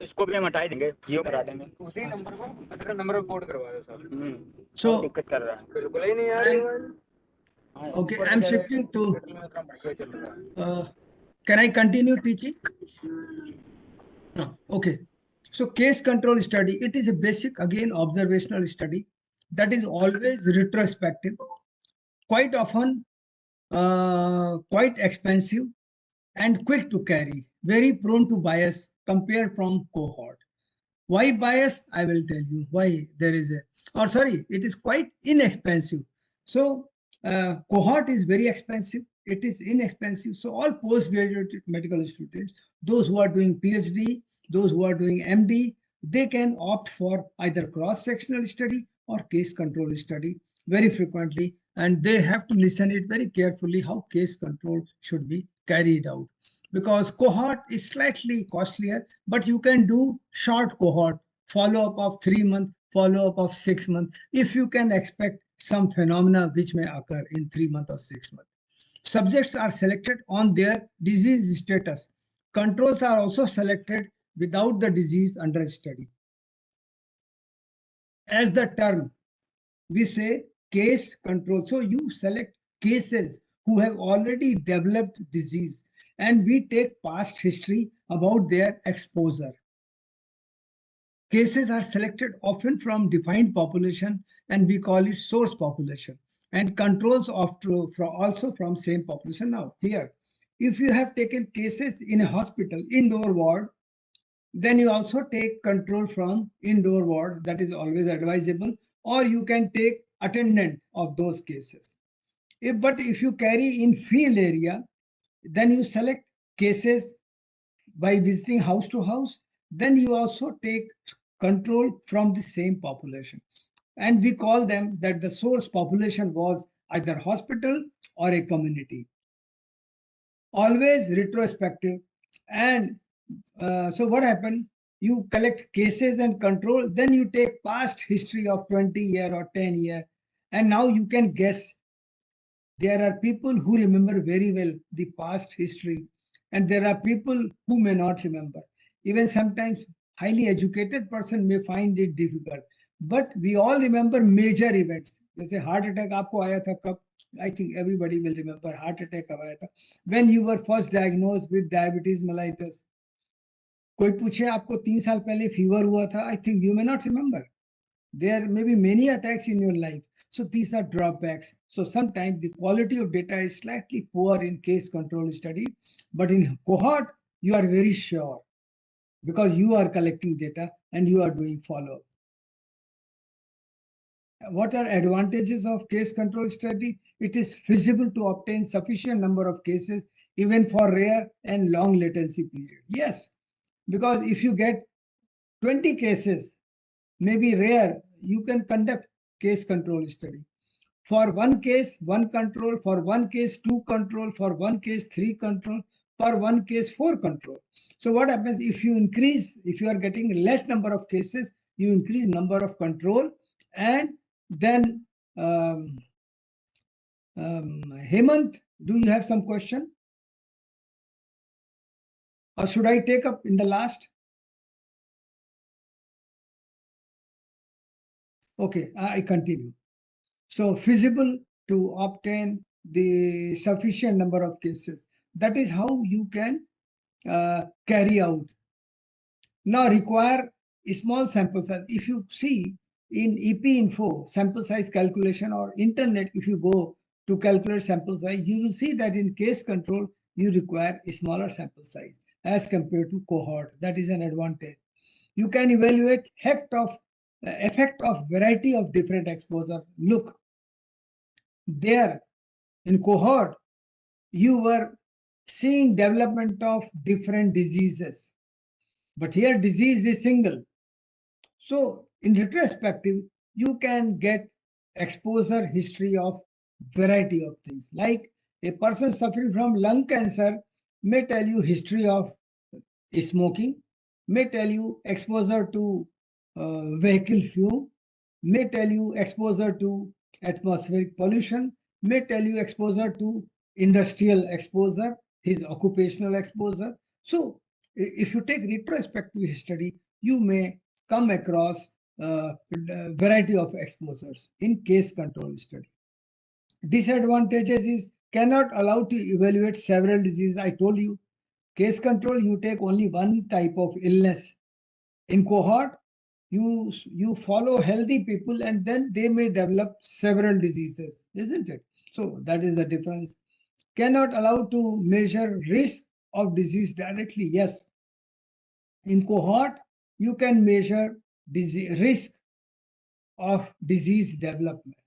इसको भी हम हटा देंगे, ये करा देंगे उसी नंबर को, मतलब नंबर पोर्ट करवा दो सर. So दिक्कत कर रहा है, बिल्कुल ही नहीं यार. Okay, I'm shifting to. Can I continue teaching? No. Okay. So case control study, it is a basic, again, observational study that is always retrospective, quite often quite expensive and quick to carry, very prone to bias compared from cohort. Why bias? I will tell you why there is a, or sorry, it is quite inexpensive. So cohort is very expensive. It is inexpensive. So all postgraduate medical students, those who are doing PhD, those who are doing MD, they can opt for either cross-sectional study or case control study very frequently, and they have to listen it very carefully how case control should be carried out, because cohort is slightly costlier, but you can do short cohort, follow-up of 3 months, follow-up of 6 months, if you can expect some phenomena which may occur in 3 months or 6 months. Subjects are selected on their disease status. Controls are also selected without the disease under study. As the term, we say case control. So you select cases who have already developed disease, and we take past history about their exposure. Cases are selected often from defined population, and we call it source population, and controls also from same population. Now here, if you have taken cases in a hospital indoor ward, then you also take control from indoor ward, that is always advisable, or you can take attendant of those cases. But if you carry in field area, then you select cases by visiting house to house, then you also take control from the same population. And we call them that the source population was either hospital or a community. always retrospective. And so what happened? You collect cases and control, then you take past history of 20 year or 10 year, and now you can guess. There are people who remember very well the past history, and there are people who may not remember. Even sometimes highly educated person may find it difficult, but we all remember major events. जैसे heart attack आपको आया था कब? I think everybody will remember heart attack कब आया था. When you were first diagnosed with diabetes mellitus. कोई पूछे आपको 3 साल पहले फीवर हुआ था, I think you may not remember. There may be many attacks in your life. So these are drawbacks. So sometimes the quality of data is slightly poor in case control study, but in cohort, you are very sure because you are collecting data and you are doing follow-up. What are advantages of case control study? It is feasible to obtain sufficient number of cases even for rare and long latency period. Yes, because if you get 20 cases, maybe rare, you can conduct case control study. For one case, one control, for one case, two control, for one case, three control, for one case, four control. So what happens if you increase, if you are getting less number of cases, you increase number of control, and then Hemant, do you have some question? Or should I take up in the last? Okay, I continue. So feasible to obtain the sufficient number of cases. That is how you can carry out. Now require a small sample size. If you see in EP info sample size calculation or internet, if you go to calculate sample size, you will see that in case control, you require a smaller sample size as compared to cohort. That is an advantage. You can evaluate effect of variety of different exposure. Look, there in cohort, you were seeing development of different diseases, but here disease is single. So in retrospective, you can get exposure history of variety of things. Like a person suffering from lung cancer may tell you history of smoking, may tell you exposure to vehicle fuel, may tell you exposure to atmospheric pollution, may tell you exposure to industrial exposure, his occupational exposure. So if you take retrospective study, you may come across variety of exposures in case control study. Disadvantages is cannot allow to evaluate several diseases. I told you, case control, you take only one type of illness. In cohort, you follow healthy people and then they may develop several diseases, isn't it? So that is the difference. Cannot allow to measure risk of disease directly. Yes. In cohort, you can measure risk of disease development.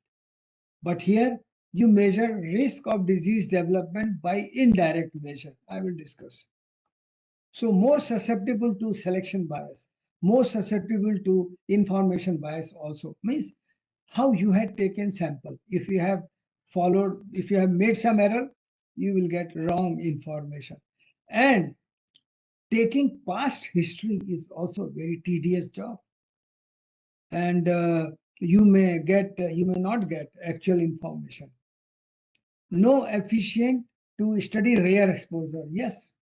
But here, you measure risk of disease development by indirect measure. I will discuss. So more susceptible to selection bias, more susceptible to information bias also. Means how you had taken sample. If you have followed, if you have made some error, you will get wrong information. And taking past history is also a very tedious job. And you may not get actual information. No efficient to study rare exposure. Yes,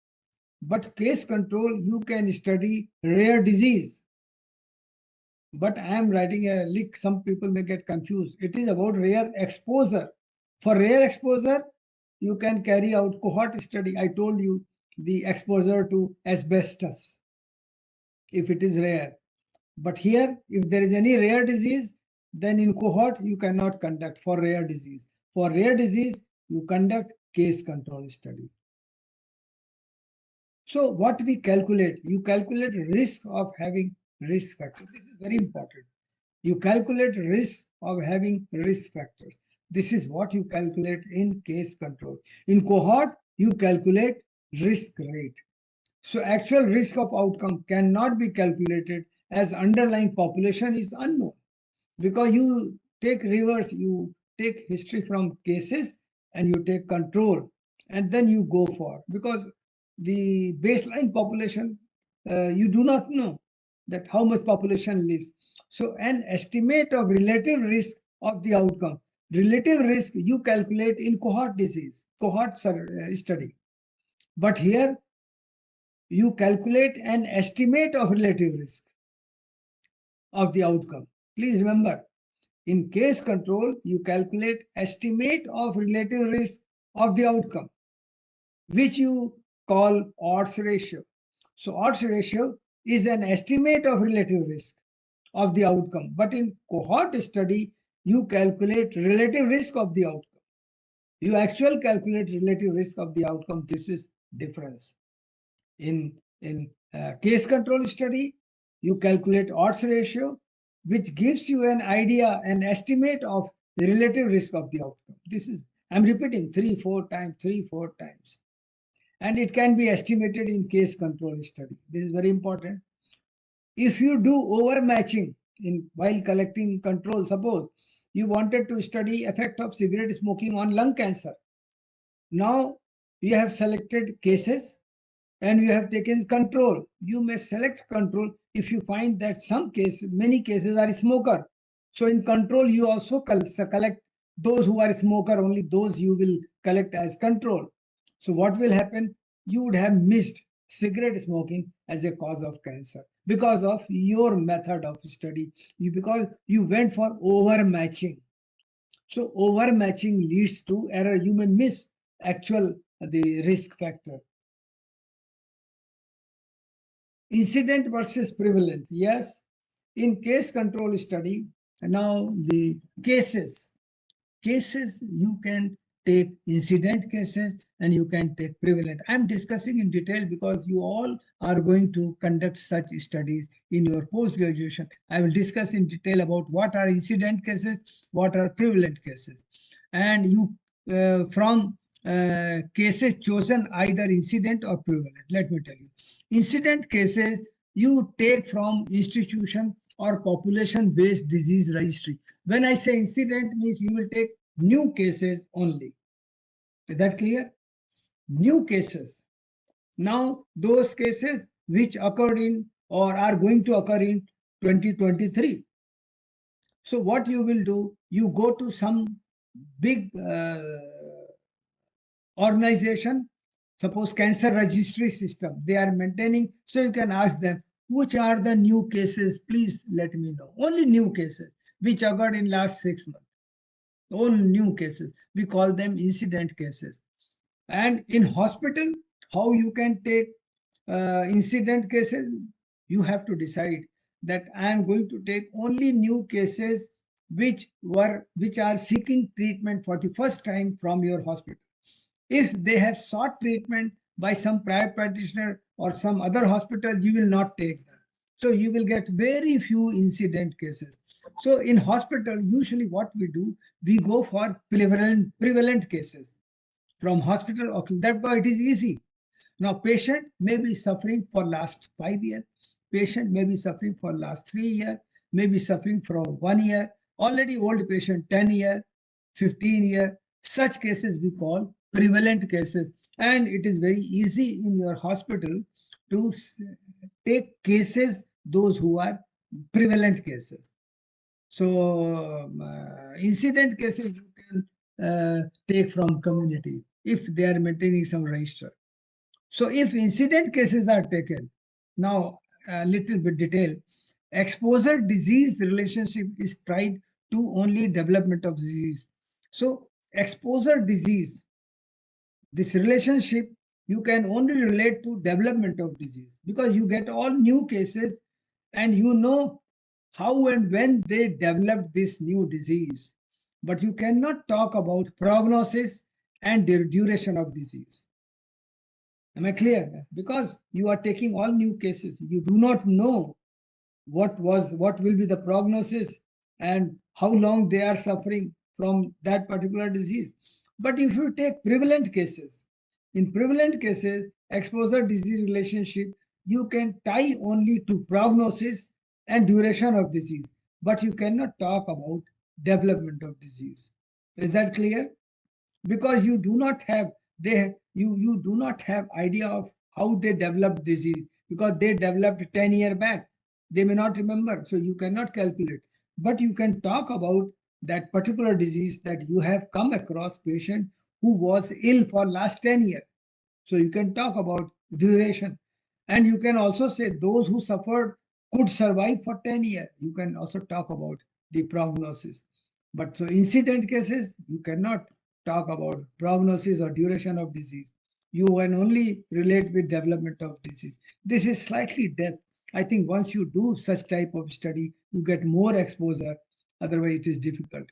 but case control, you can study rare disease. But I am writing a leak. Some people may get confused. It is about rare exposure. For rare exposure, you can carry out cohort study. I told you the exposure to asbestos, if it is rare. But here, if there is any rare disease, then in cohort, you cannot conduct for rare disease. For rare disease, you conduct case control study. So what we calculate, you calculate risk of having risk factor. This is very important. You calculate risk of having risk factors. This is what you calculate in case control. In cohort, you calculate risk rate. So actual risk of outcome cannot be calculated as underlying population is unknown. Because you take reverse, you take history from cases and you take control and then you go for, because the baseline population, you do not know that how much population lives. So an estimate of relative risk of the outcome. Relative risk you calculate in cohort study. But here you calculate an estimate of relative risk of the outcome. Please remember, in case control, you calculate estimate of relative risk of the outcome, which you call odds ratio. So odds ratio is an estimate of relative risk of the outcome. But in cohort study, you calculate relative risk of the outcome. You actually calculate relative risk of the outcome. This is difference. In case control study, you calculate odds ratio, which gives you an idea, an estimate of the relative risk of the outcome. This is, I'm repeating 3-4 times. And it can be estimated in case control study. This is very important. If you do overmatching while collecting control, suppose you wanted to study effect of cigarette smoking on lung cancer. Now you have selected cases and you have taken control. You may select control if you find that many cases are smoker. So in control, you also collect those who are smoker, only those you will collect as control. So what will happen? You would have missed cigarette smoking as a cause of cancer because of your method of study, because you went for overmatching. So overmatching leads to error. You may miss the risk factor. Incident versus prevalent. Yes, in case control study, now the cases you can take incident cases and you can take prevalent. I'm discussing in detail because you all are going to conduct such studies in your post-graduation. I will discuss in detail about what are incident cases, what are prevalent cases. And you from cases chosen either incident or prevalent. Let me tell you. Incident cases you take from institution or population-based disease registry. When I say incident, means you will take new cases only. Is that clear? New cases. Now, those cases which occurred in or are going to occur in 2023. So what you will do, you go to some big organization, suppose cancer registry system, they are maintaining. So you can ask them, which are the new cases? Please let me know. Only new cases which occurred in last 6 months. All new cases. We call them incident cases. And in hospital, how you can take incident cases? You have to decide that I am going to take only new cases which are seeking treatment for the first time from your hospital. If they have sought treatment by some private practitioner or some other hospital, you will not take them. So you will get very few incident cases. So in hospital, usually what we do, we go for prevalent cases from hospital. Okay, that's why it is easy. Now patient may be suffering for last 5 years. Patient may be suffering for last 3 years, may be suffering for 1 year. Already old patient, 10 years, 15 years. Such cases we call prevalent cases. And it is very easy in your hospital to take cases, those who are prevalent cases. So incident cases you can take from community if they are maintaining some register. So if incident cases are taken, now a little bit detail, exposure disease relationship is tied to only development of disease. So exposure disease, this relationship you can only relate to development of disease because you get all new cases and you know how and when they developed this new disease. But you cannot talk about prognosis and the duration of disease. Am I clear? Because you are taking all new cases. You do not know what will be the prognosis and how long they are suffering from that particular disease. But if you take prevalent cases, in prevalent cases, exposure disease relationship, you can tie only to prognosis and duration of disease, but you cannot talk about development of disease. Is that clear? Because you do not have, You do not have idea of how they developed disease because they developed 10 years back. They may not remember, so you cannot calculate. But you can talk about that particular disease that you have come across patient who was ill for last 10 years. So you can talk about duration. And you can also say those who suffered could survive for 10 years. You can also talk about the prognosis. But so incident cases, you cannot talk about prognosis or duration of disease. You can only relate with development of disease. This is slightly death. I think once you do such type of study, you get more exposure. Otherwise, it is difficult.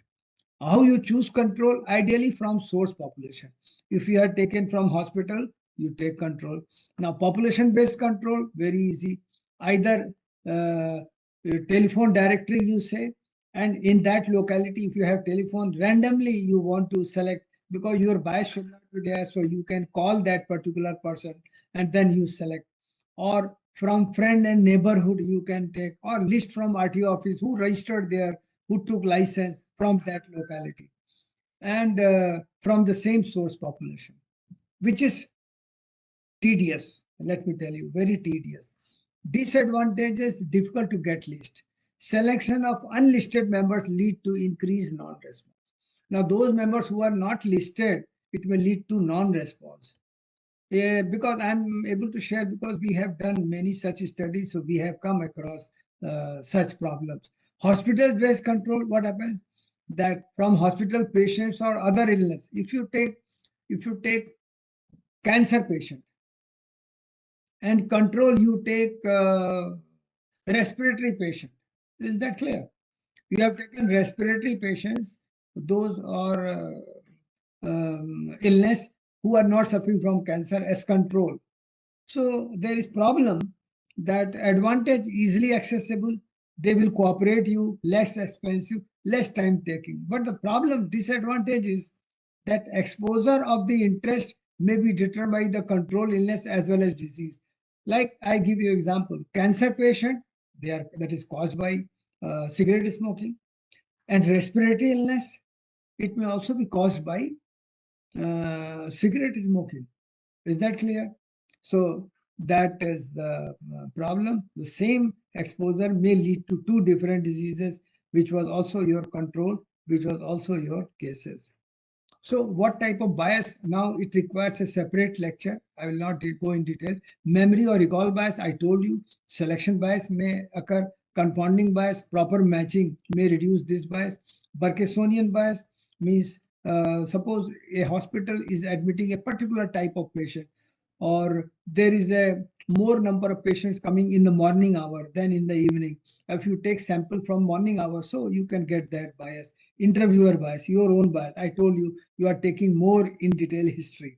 How you choose control? Ideally from source population. If you are taken from hospital, you take control. Now population based control, very easy. Either telephone directory you say, and in that locality if you have telephone, randomly you want to select, because your bias should not be there, so you can call that particular person and then you select. Or from friend and neighborhood you can take, or list from RTO office who registered there, who took license from that locality, and from the same source population, which is tedious. Let me tell you, very tedious. Disadvantages: difficult to get list. Selection of unlisted members lead to increased non-response. Now, those members who are not listed, it may lead to non-response. Because I'm able to share, because we have done many such studies, so we have come across such problems. Hospital-based control, what happens? That from hospital patients or other illness, if you take cancer patient and control, you take respiratory patient. Is that clear? You have taken respiratory patients, those are illness who are not suffering from cancer as control. So there is problem that advantage easily accessible, they will cooperate you, less expensive, less time taking. But the problem, disadvantage is that exposure of the interest may be determined by the control illness as well as disease. Like I give you example, cancer patient, that is caused by cigarette smoking, and respiratory illness, it may also be caused by cigarette smoking. Is that clear? So that is the problem. The same exposure may lead to two different diseases, which was also your control, which was also your cases. So what type of bias? Now it requires a separate lecture. I will not go in detail. Memory or recall bias, I told you. Selection bias may occur. Confounding bias, proper matching may reduce this bias. Bergsonian bias means suppose a hospital is admitting a particular type of patient, or there is a more number of patients coming in the morning hour than in the evening. If you take sample from morning hour, so you can get that bias. Interviewer bias, your own bias. I told you, you are taking more in detail history.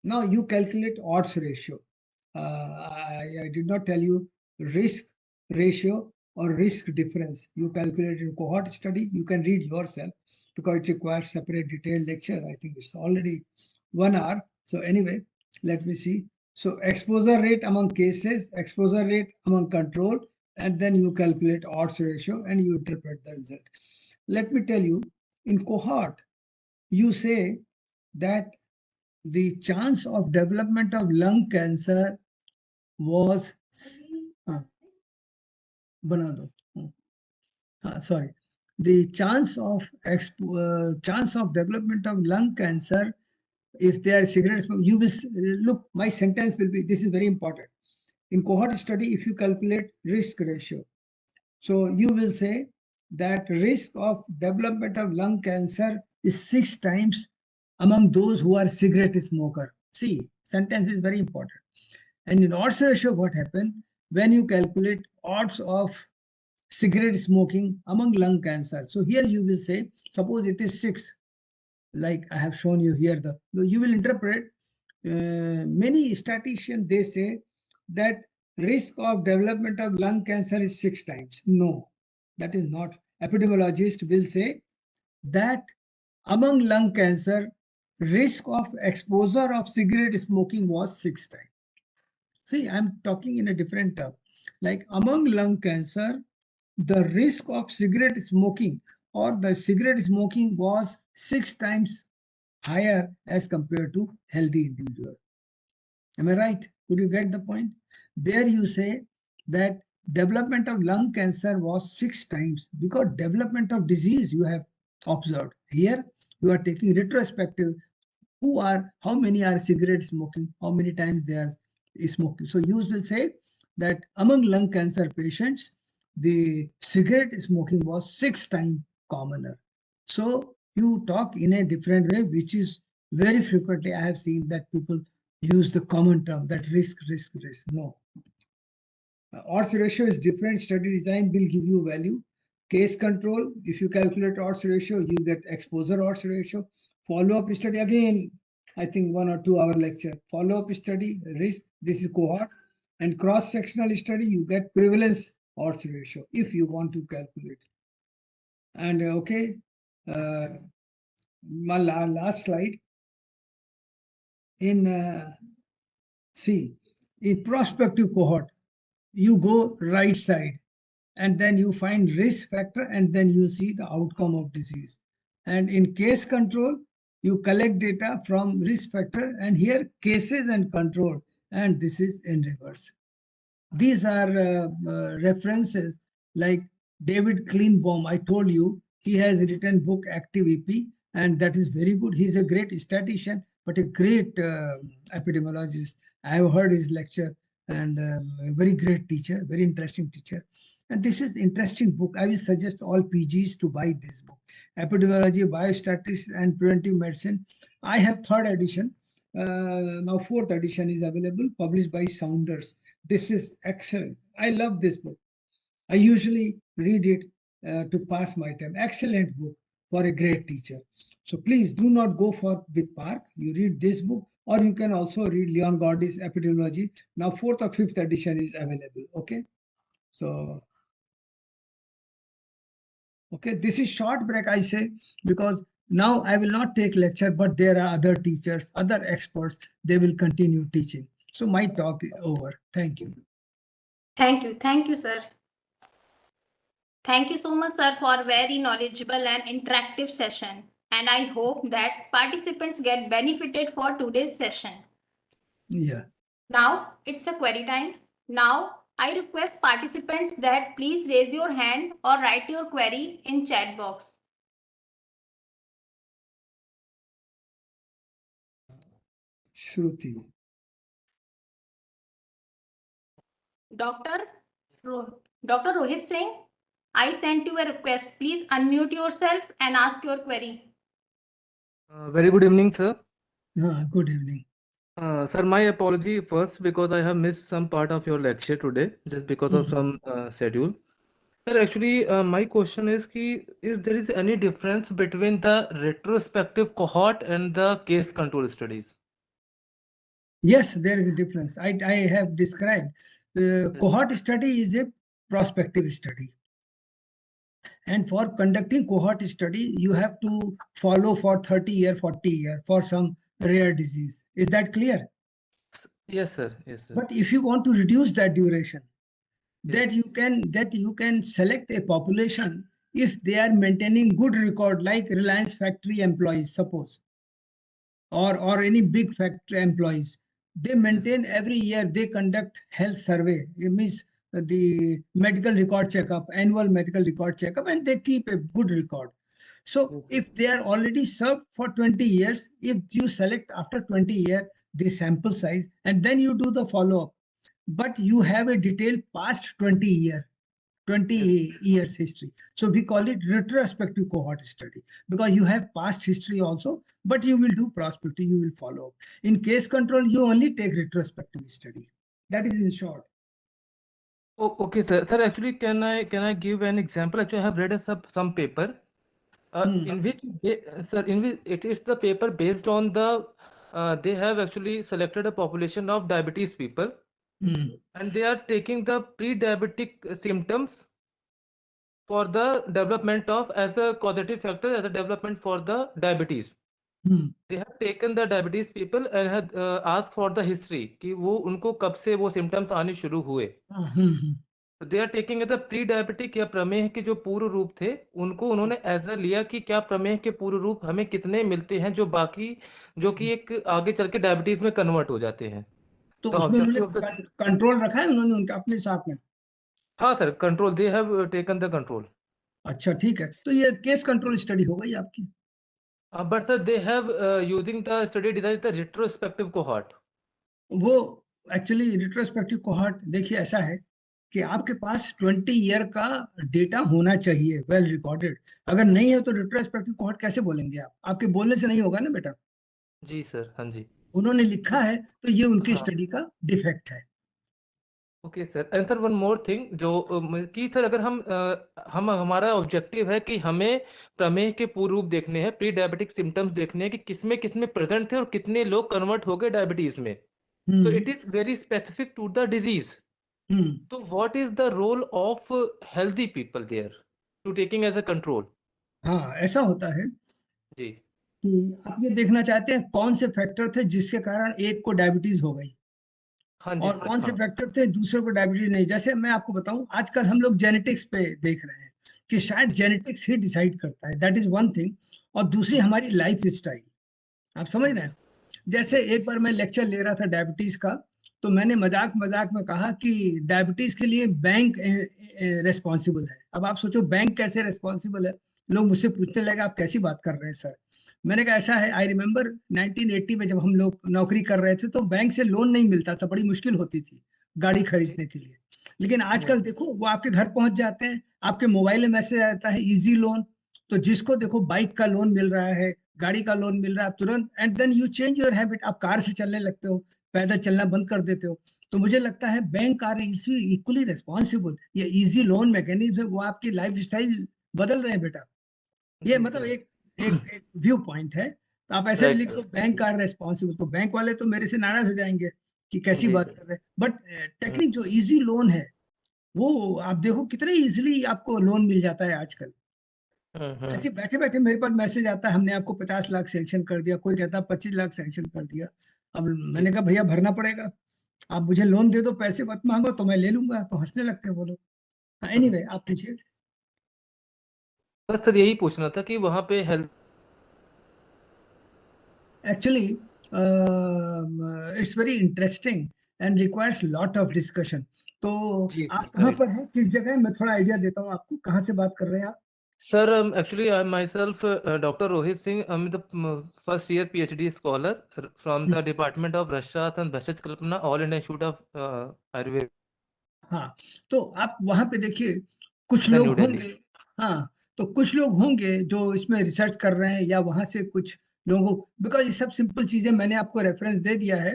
Now you calculate odds ratio. I did not tell you risk ratio or risk difference. You calculate in cohort study. You can read yourself because it requires separate detailed lecture. I think it's already 1 hour. So anyway, let me see. So exposure rate among cases, exposure rate among control, and then you calculate odds ratio and you interpret the result. Let me tell you, in cohort, you say that the chance of development of lung cancer was बना दो sorry, the chance of development of lung cancer if they are cigarette smoke, you will look, my sentence will be, this is very important. In cohort study, if you calculate risk ratio, so you will say that risk of development of lung cancer is 6 times among those who are cigarette smoker. See, sentence is very important. And in odds ratio, what happened? When you calculate odds of cigarette smoking among lung cancer. So here you will say, suppose it is 6, like I have shown you here. You will interpret, many statisticians, they say that risk of development of lung cancer is 6 times. No, that is not. Epidemiologist will say that among lung cancer, risk of exposure of cigarette smoking was 6 times. See, I'm talking in a different term. Like among lung cancer, the risk of cigarette smoking or the cigarette smoking was 6 times higher as compared to healthy individual. Am I right? Could you get the point? There you say that development of lung cancer was 6 times because development of disease you have observed. Here you are taking retrospective. How many are cigarette smoking? How many times they are smoking? So you will say that among lung cancer patients, the cigarette smoking was 6 times commoner. So you talk in a different way, which is very frequently I have seen that people use the common term that risk, risk, risk. No. Odds ratio is different. Study design will give you value. Case control, if you calculate odds ratio, you get exposure odds ratio. Follow-up study, again, I think 1 or 2 hour lecture. Follow-up study, risk, this is cohort. And cross-sectional study, you get prevalence odds ratio if you want to calculate. And okay, my last slide. In prospective cohort, you go right side and then you find risk factor and then you see the outcome of disease. And in case control, you collect data from risk factor and here cases and control, and this is in reverse. These are references like David Kleinbaum. I told you he has written book Active EP, and that is very good. He's a great statistician, but a great epidemiologist. I have heard his lecture, and a very great teacher, very interesting teacher. And this is interesting book. I will suggest all PGs to buy this book, Epidemiology, Biostatistics, and Preventive Medicine. I have third edition. Now fourth edition is available, published by Saunders. This is excellent. I love this book. I usually read it to pass my time. Excellent book for a great teacher. So please do not go for with Park. You read this book, or you can also read Leon Gordy's Epidemiology. Now fourth or fifth edition is available. Okay. So okay, this is short break, I say, because now I will not take lecture, but there are other teachers, other experts. They will continue teaching. So my talk is over. Thank you. Thank you, sir. Thank you so much, sir, for a very knowledgeable and interactive session. And I hope that participants get benefited for today's session. Yeah. Now it's a query time. Now I request participants that please raise your hand or write your query in chat box. Shruti. Dr. Rohit Singh, I sent you a request. Please unmute yourself and ask your query. Very good evening, sir. Good evening. Sir, my apology first because I have missed some part of your lecture today just because of some schedule. Sir, actually, my question is is there is any difference between the retrospective cohort and the case control studies? Yes, there is a difference. I have described. Cohort study is a prospective study. And for conducting cohort study, you have to follow for 30 year, 40 year for some rare disease. Is that clear? Yes, sir. Yes, sir. But if you want to reduce that duration, Yes. that you can select a population if they are maintaining good record, like Reliance factory employees, suppose, or any big factory employees. They maintain every year, they conduct health survey. It means the medical record checkup, annual medical record checkup, and they keep a good record. So if they are already served for 20 years, if you select after 20 years the sample size and then you do the follow-up, but you have a detailed past 20 years history. So we call it retrospective cohort study because you have past history also, but you will do prospective, you will follow up. In case control, you only take retrospective study. That is in short. Oh, okay, sir. Sir, actually, can I give an example? Actually, I have read some paper in which in which it is the paper based on the they have actually selected a population of diabetes people and they are taking the pre-diabetic symptoms for the development of as a causative factor as a development for the diabetes. They have taken the diabetes people and had asked for the history कि वो उनको कब से वो symptoms आने शुरू हुए. They are taking as a pre diabetic या प्रमेह के जो पूर्व रूप थे उनको उन्होंने एज अ लिया कि क्या प्रमेह के पूर्व रूप हमें कितने मिलते हैं जो बाकी जो कि एक आगे चल के डायबिटीज में कन्वर्ट हो जाते हैं। तो तो उसमें उन्होंने ऑब्जेक्टिव ऑफ द कंट्रोल रखा है उन्होंने उनके अपने साथ में। हाँ sir, control they have taken the control. अच्छा ठीक है, तो ये केस कंट्रोल स्टडी हो गई आपकी। But sir they have using the study design the retrospective cohort. वो एक्चुअली रिट्रोस्पेक्टिव कोहॉर्ट देखिए ऐसा है कि आपके पास 20 ईयर का डेटा होना चाहिए, वेल रिकॉर्डेड। अगर नहीं है तो रिट्रोस्पेक्टिव कोहॉर्ट कैसे बोलेंगे आप? आपके बोलने से नहीं होगा ना बेटा। जी सर, हाँ जी। उन्होंने लिखा है तो ये उनकी हाँ स्टडी का डिफेक्ट है। Okay sir. And sir one more thing जो कि सर अगर हम हमारा ऑब्जेक्टिव है कि हमें प्रमेह के पूर्व रूप देखने हैं, प्री डायबिटिक सिम्टम्स देखने हैं कि किसमें प्रेजेंट थे और कितने लोग कन्वर्ट हो गए डायबिटीज में। तो hmm it is very specific to the disease. Hmm तो what is the role of healthy people there to taking as a control? हाँ ऐसा होता है जी कि आप ये देखना चाहते हैं कौन से फैक्टर थे जिसके कारण एक को डायबिटीज हो गई हाँ जी और सर, कौन से हाँ फैक्टर थे दूसरे को डायबिटीज नहीं। जैसे मैं आपको बताऊं, आजकल हम लोग जेनेटिक्स पे देख रहे हैं कि शायद जी। जेनेटिक्स ही डिसाइड करता है, दैट इज वन थिंग। और दूसरी हम्म, हमारी लाइफ स्टाइल, आप समझ रहे जी हैं। जैसे जी एक बार मैं लेक्चर ले रहा था डायबिटीज का, तो मैंने मजाक मजाक में कहा कि डायबिटीज के लिए बैंक रेस्पॉन्सिबल है। अब आप सोचो बैंक कैसे रेस्पॉन्सिबल है। लोग मुझसे पूछने लगे आप कैसी बात कर रहे हैं सर। मैंने कहा ऐसा है, आई रिमेम्बर 1980 में जब हम लोग नौकरी कर रहे थे तो बैंक से लोन नहीं मिलता था, बड़ी मुश्किल होती थी गाड़ी जी। खरीदने के लिए। लेकिन हम्म, आजकल देखो वो आपके घर पहुंच जाते हैं, आपके मोबाइल में मैसेज आता है इजी लोन। तो जिसको देखो बाइक का लोन मिल रहा है, गाड़ी का लोन मिल रहा है, आप तुरंत and then you change your habit, आप कार से चलने लगते हो, पैदल चलना बंद कर देते हो। तो मुझे लगता है बैंक आर इक्वली रिस्पॉन्सिबल। ये इजी लोन मैकेनिज्म है, वो आपकी लाइफ स्टाइल बदल रहे हैं बेटा। ये जी मतलब सर। एक व्यू पॉइंट है। तो आप ऐसे भी राइट लिख दो सर। बैंक आर रेस्पॉन्सिबल, तो बैंक वाले तो मेरे से नाराज हो जाएंगे कि कैसी जी बात सर। कर रहे हैं। बट हम्म, टेक्निक जो इजी लोन है वो आप देखो कितने इजिली आपको लोन मिल जाता है आजकल। हम्म। ऐसे बैठे बैठे मेरे पास मैसेज आता है हमने आपको 50 लाख सैंक्शन कर दिया, कोई कहता है 25 लाख सैंक्शन कर दिया। अब जी। मैंने कहा भैया भरना पड़ेगा, आप मुझे लोन दे दो, पैसे मत मांगो तो मैं ले लूंगा। तो हंसने लगते हैं वो लोग। हाँ हम्म। एनीवे आप पूछिए। बस सर यही पूछना था कि वहाँ पे health. Actually it's very interesting and requires lot of discussion. तो जी आप सर, कहाँ राइट। पर हैं, किस जगह? मैं थोड़ा आइडिया देता हूँ आपको, कहाँ से बात कर रहे हैं आप? Sir actually I myself doctor Rohit Singh, I am the first year PhD scholar from the department of Rasayan and Bhaishajya Kalpana, all India institute of Ayurveda, हाँ तो आप वहां पे देखिए कुछ न्यू लोग दिल्ली। होंगे। हाँ तो कुछ लोग होंगे जो इसमें रिसर्च कर रहे हैं या वहां से कुछ लोगों, बिकॉज ये सब सिंपल चीजें मैंने आपको रेफरेंस दे दिया है।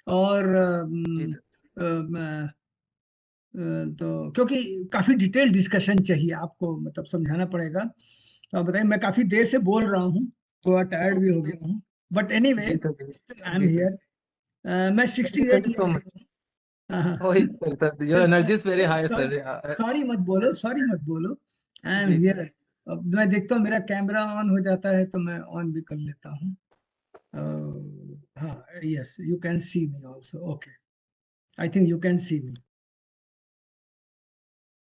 और जी सर। तो क्योंकि काफी डिटेल डिस्कशन चाहिए आपको, मतलब समझाना पड़ेगा। तो आप बताइए, मैं काफी देर से बोल रहा हूँ, थोड़ा टायर्ड भी हो गया हूँ, बट एनीवे जी सर। स्टिल आई एम जी सर। हियर। मैं thank 68 you so year much. का हूँ। हाँ oh sir, sir your energy is very high sorry, sir. Sorry मत बोलो, सॉरी मत बोलो। आई एम जी सर। हियर। अब मैं देखता हूँ मेरा कैमरा ऑन हो जाता है तो मैं ऑन भी कर लेता हूँ। हाँ yes you can see me also, okay. I think you can see me,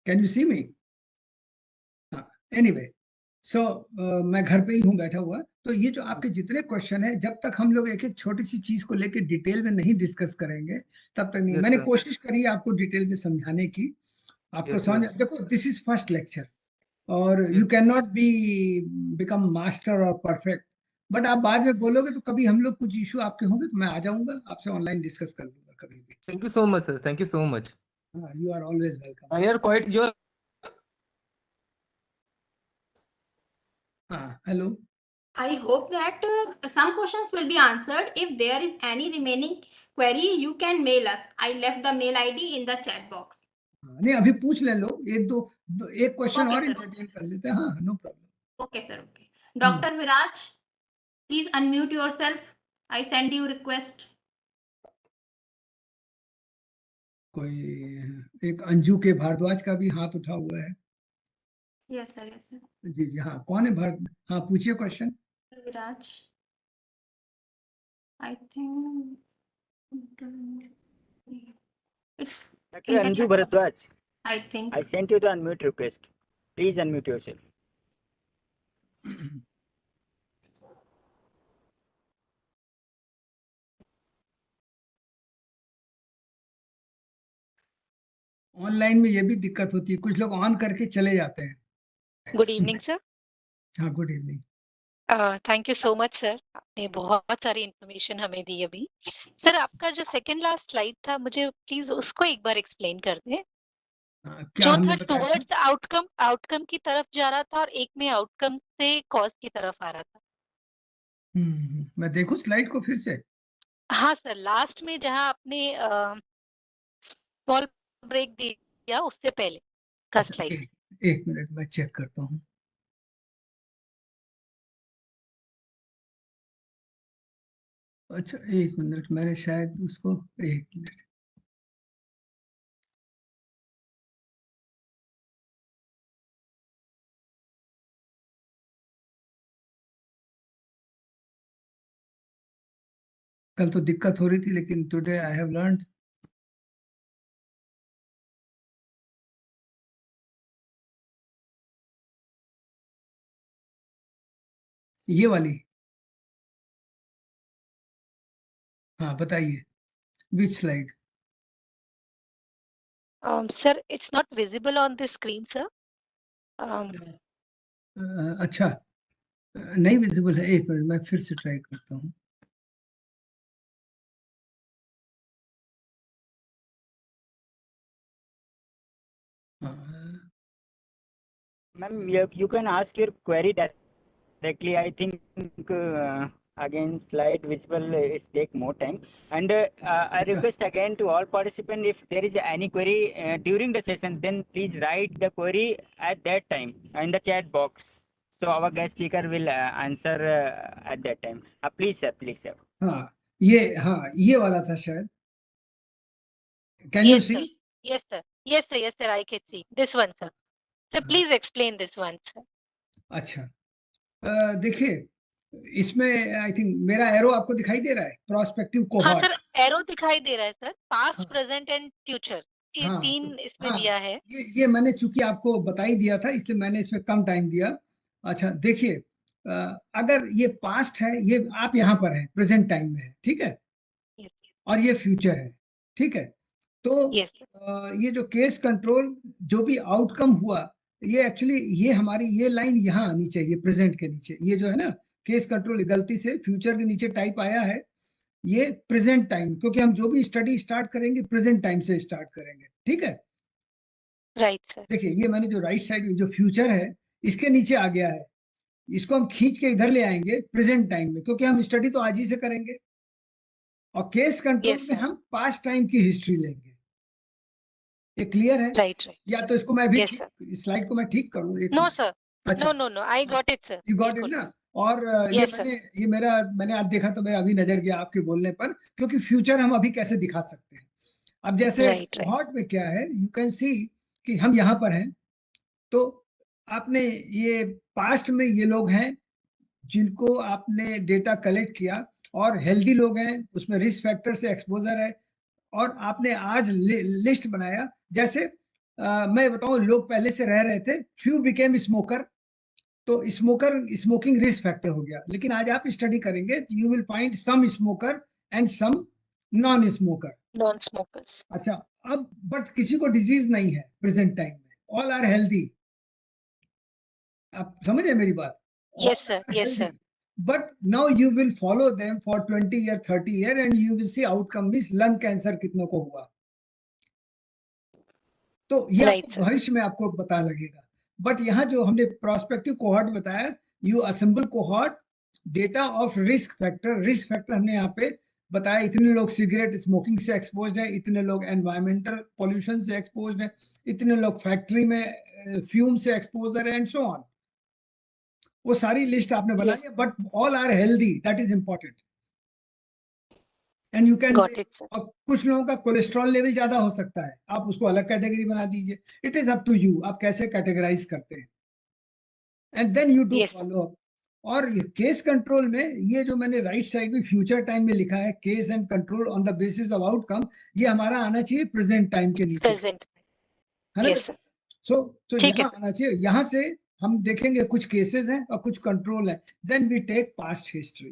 can you see me? Anyway so मैं घर पे ही हूँ बैठा हुआ। तो ये जो आपके जितने क्वेश्चन है, जब तक हम लोग एक एक छोटी सी चीज को लेकर डिटेल में नहीं डिस्कस करेंगे तब तक नहीं। यस मैंने सर। कोशिश करी है आपको डिटेल में समझाने की, आपको यस सर। समझ। देखो दिस इज फर्स्ट लेक्चर और you yes can not be become master और परफेक्ट। बट आप बाद में बोलोगे तो कभी हम लोग कुछ इशू आपके होंगे तो मैं आ जाऊंगा, आपसे ऑनलाइन डिस्कस कर लूंगा कभी भी। Thank you so much sir, thank you so much. हाँ you are always welcome. I are quite your. हाँ hello. I hope that some questions will be answered. If there is any remaining query, you can mail us. I left the mail ID in the chat box. नहीं अभी पूछ ले लो, एक दो एक question Okay, और sir. Entertain कर लेते हैं। हाँ no Okay, sir. Okay. Problem. Dr. Viraj, please unmute yourself. I send you request. कोई एक अंजू के भारद्वाज का भी हाथ उठा हुआ है। Yes, sir. Yes, sir. जी जी हाँ, कौन है भारत? हाँ पूछिए question. Viraj, I think it's doctor Anju international. Bharadwaj. I think. I sent you the unmute request. Please unmute yourself. Online में ये भी दिक्कत होती है, कुछ लोग ऑन करके चले जाते हैं. Good evening sir. हाँ, good evening. Thank you so much sir, आपने बहुत सारी इंफॉर्मेशन हमें दी अभी. सर आपका जो सेकंड लास्ट स्लाइड था, मुझे प्लीज उसको एक बार एक्सप्लेन कर दें. क्या जो हमने था बताया था? टुवर्ड्स आउटकम की तरफ जा रहा था और एक में आउटकम से कॉज की तरफ आ रहा था. मैं देखूं स्लाइड को फिर से? हाँ सर, लास्ट में जहां आपने स्मॉल ब्रेक दिया उससे पहले का अच्छा, स्लाइड. एक मिनट मैं चेक करता हूँ. अच्छा, एक मिनट, मैंने शायद उसको, एक मिनट. कल तो दिक्कत हो रही थी, लेकिन टुडे आई हैव लर्नड. ये वाली. हाँ, बताइए, which slide? Sir it's not visible on the screen sir. अच्छा, नहीं विजिबल है. एक मिनट, मैं फिर से ट्राई करता हूँ. Ma'am, you can ask your query directly. I think again slide visible is take more time. And I request again to all participants, if there is any query during the session, then please write the query at that time in the chat box. So our guest speaker will answer at that time. Please sir, please sir. हाँ, ये वाला था शायद. Can you Yes see? sir. Yes sir. Yes sir. Yes sir. I can see this one sir. Sir please explain this one sir. अच्छा, देखिए, इसमें I think मेरा arrow आपको दिखाई दे रहा है, प्रोस्पेक्टिव हाँ कोहॉर्ट. सर, एरो दिखाई दे रहा है सर. पास्ट, हाँ. प्रेजेंट एंड फ्यूचर, ये हाँ, तीन इसमें हाँ, दिया है. ये मैंने चूंकि आपको बता ही दिया था, इसलिए मैंने इसमें कम टाइम दिया. अच्छा, देखिए, अगर ये पास्ट है, ये आप यहाँ पर हैं, प्रेजेंट टाइम में है, ठीक है, Yes. और ये फ्यूचर है, ठीक है. तो Yes. ये जो केस कंट्रोल, जो भी आउटकम हुआ, ये एक्चुअली ये हमारी ये लाइन यहाँ आनी चाहिए, प्रेजेंट के नीचे. ये जो है ना, केस कंट्रोल गलती से फ्यूचर के नीचे टाइप आया है. ये प्रेजेंट टाइम, क्योंकि हम जो भी स्टडी स्टार्ट करेंगे प्रेजेंट टाइम से स्टार्ट करेंगे, ठीक है. Right sir. देखिए, ये मैंने जो राइट साइड जो फ्यूचर है, इसके नीचे आ गया है. इसको हम खींच के इधर ले आएंगे प्रेजेंट टाइम में, क्योंकि हम स्टडी तो आज ही से करेंगे. और केस कंट्रोल Yes, में sir. हम पास्ट टाइम की हिस्ट्री लेंगे. ये क्लियर है? Right right. या तो इसको मैं भी Yes, sir. स्लाइड को मैं ठीक करूं? एक नो मिनट. सर. अच्छा, no no no, I got it sir. You got it बिल्कुल. ना. और Yes, sir. ये मैंने आज देखा तो मेरा अभी नजर गया आपके बोलने पर, क्योंकि फ्यूचर हम अभी कैसे दिखा सकते हैं. अब जैसे राइट राइट. कोहॉर्ट में क्या है, यू कैन सी कि हम यहाँ पर हैं. तो आपने ये पास्ट में ये लोग हैं जिनको आपने डेटा कलेक्ट किया, और हेल्दी लोग हैं, उसमें रिस्क फैक्टर से एक्सपोजर है. और आपने आज लिस्ट बनाया. जैसे मैं बताऊं, लोग पहले से रह रहे थे, फ्यू बिकेम स्मोकर, तो स्मोकिंग रिस्क फैक्टर हो गया. लेकिन आज आप स्टडी करेंगे, you will find some smoker and some non smoker. Non smokers. अच्छा, अब बट किसी को डिजीज नहीं है प्रेजेंट टाइम में, ऑल आर हेल्दी. आप समझे मेरी बात? Yes, sir. Yes, sir. But now you will follow them for 20 year 30 year and you will see outcome is lung cancer कितनों को हुआ. तो ये Right, आपको sir. भविष्य में आपको पता लगेगा. बट यहाँ जो हमने प्रोस्पेक्टिव कोहॉर्ट बताया, you assemble cohort, data of risk factor हमने यहाँ पे बताया. इतने लोग सिगरेट स्मोकिंग से एक्सपोज्ड है, इतने लोग एनवायरमेंटल पोल्यूशन से एक्सपोज्ड है, इतने लोग फैक्ट्री में फ्यूम से एक्सपोजर है, एंड सो ऑन. वो सारी लिस्ट आपने बना लिया, but all are healthy, that is important. And you can, Got it, sir. और कुछ लोगों का कोलेस्ट्रॉल लेवल ज्यादा हो सकता है, आप उसको अलग कैटेगरी बना दीजिए. It is up to you, आप कैसे कैटेगराइज करते हैं. And then you do Yes. Follow up. और ये केस कंट्रोल में, ये जो मैंने राइट साइड में फ्यूचर टाइम में लिखा है, case and control on the basis of outcome, ये हमारा आना चाहिए प्रेजेंट टाइम के नीचे. Present. है ना Yes, बेटा? sir. तो ठीक है यहाँ आना चाहिए, यहाँ से हम देखेंगे कुछ केसेस हैं और कुछ कंट्रोल है, then we take past history.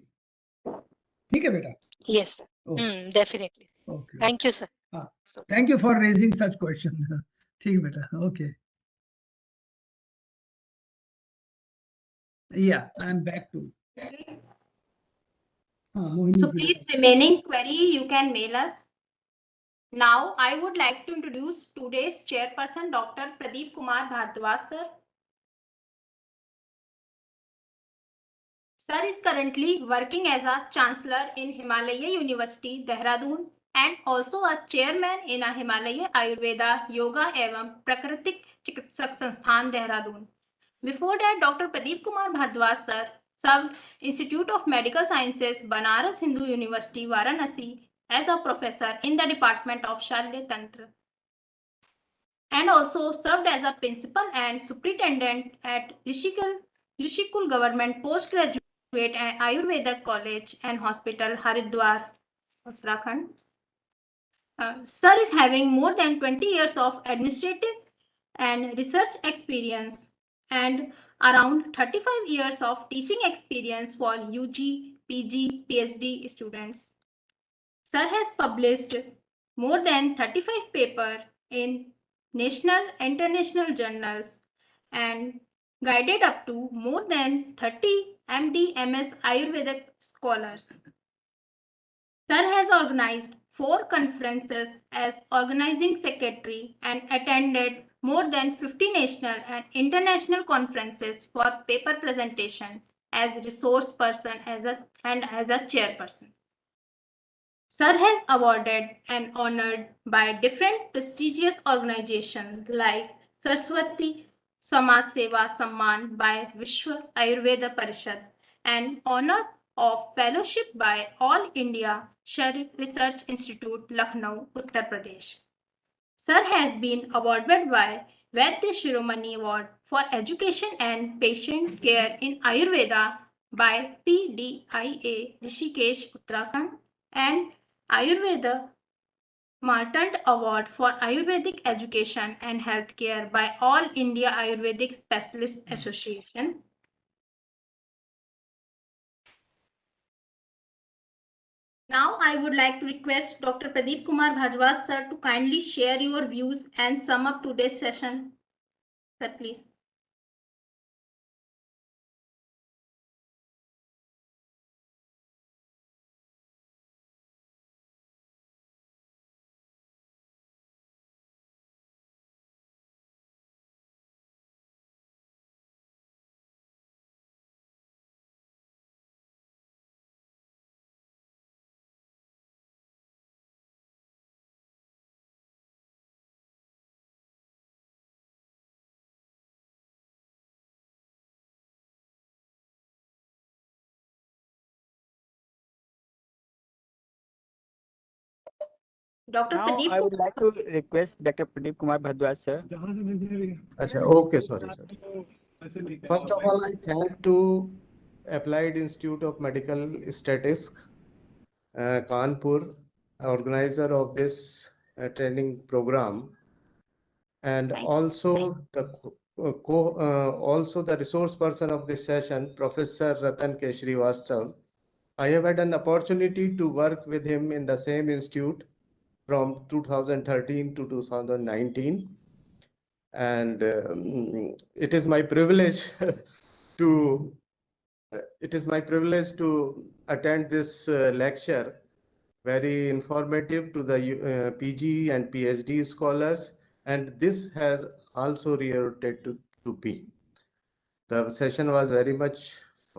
ठीक है बेटा? Yes, sir. Okay Definitely. Okay Thank you, sir. हाँ, So thank you for raising such question. ठीक बेटा, ओके, या I am back to Mohini So ji. please, remaining query you can mail us. Now I would like to introduce today's chairperson, Dr. Pradeep Kumar Bhardwaj, sir. Sir is currently working as a chancellor in Himalaya University, Dehradun, and also a chairman in a Himalaya Ayurveda Yoga एवं प्राकृतिक चिकित्सक संस्थान Dehradun. Before that, Dr. Pradeep Kumar Bhardwaj, sir, served Institute of Medical Sciences, Banaras Hindu University, Varanasi, as a professor in the Department of Shalya Tantra, and also served as a principal and superintendent at Rishikul Government Postgraduate Ayurveda College and Hospital, Haridwar, Uttarakhand. Sir is having more than 20 years of administrative and research experience and around 35 years of teaching experience for UG, PG, PhD students. Sir has published more than 35 papers in national and international journals and guided up to more than 30 MD, MS Ayurvedic scholars. Sir has organized 4 conferences as organizing secretary and attended more than 50 national and international conferences for paper presentation as resource person and as a chairperson. Sir has awarded and honored by different prestigious organizations like Saraswati Samaj Seva Samman by Vishwa Ayurveda Parishad and honor of fellowship by All India Sharif Research Institute, Lucknow, Uttar Pradesh. Sir has been awarded by Vaidya Shiromani Award for Education and Patient Care in Ayurveda by PDIA Rishikesh, Uttarakhand, and Ayurveda Martand Award for Ayurvedic Education and Healthcare by All India Ayurvedic Specialist Association. Now I would like to request Dr. Pradeep Kumar Bhardwaj, sir, to kindly share your views and sum up today's session. Sir, please. Dr. Now Pradeep I would Kumar. like to request Dr. Pradeep Kumar Bhardwaj, sir. अच्छा, okay, sorry, sir. First of all, I thank to Applied Institute of Medical Statistics, Kanpur, organizer of this training program, and also also the resource person of this session, Professor Ratan K. Srivastava. I have had an opportunity to work with him in the same institute from 2013 to 2019. And it is my privilege to attend this lecture, very informative to the PG and PhD scholars, and this has also reiterated to me. The session was very much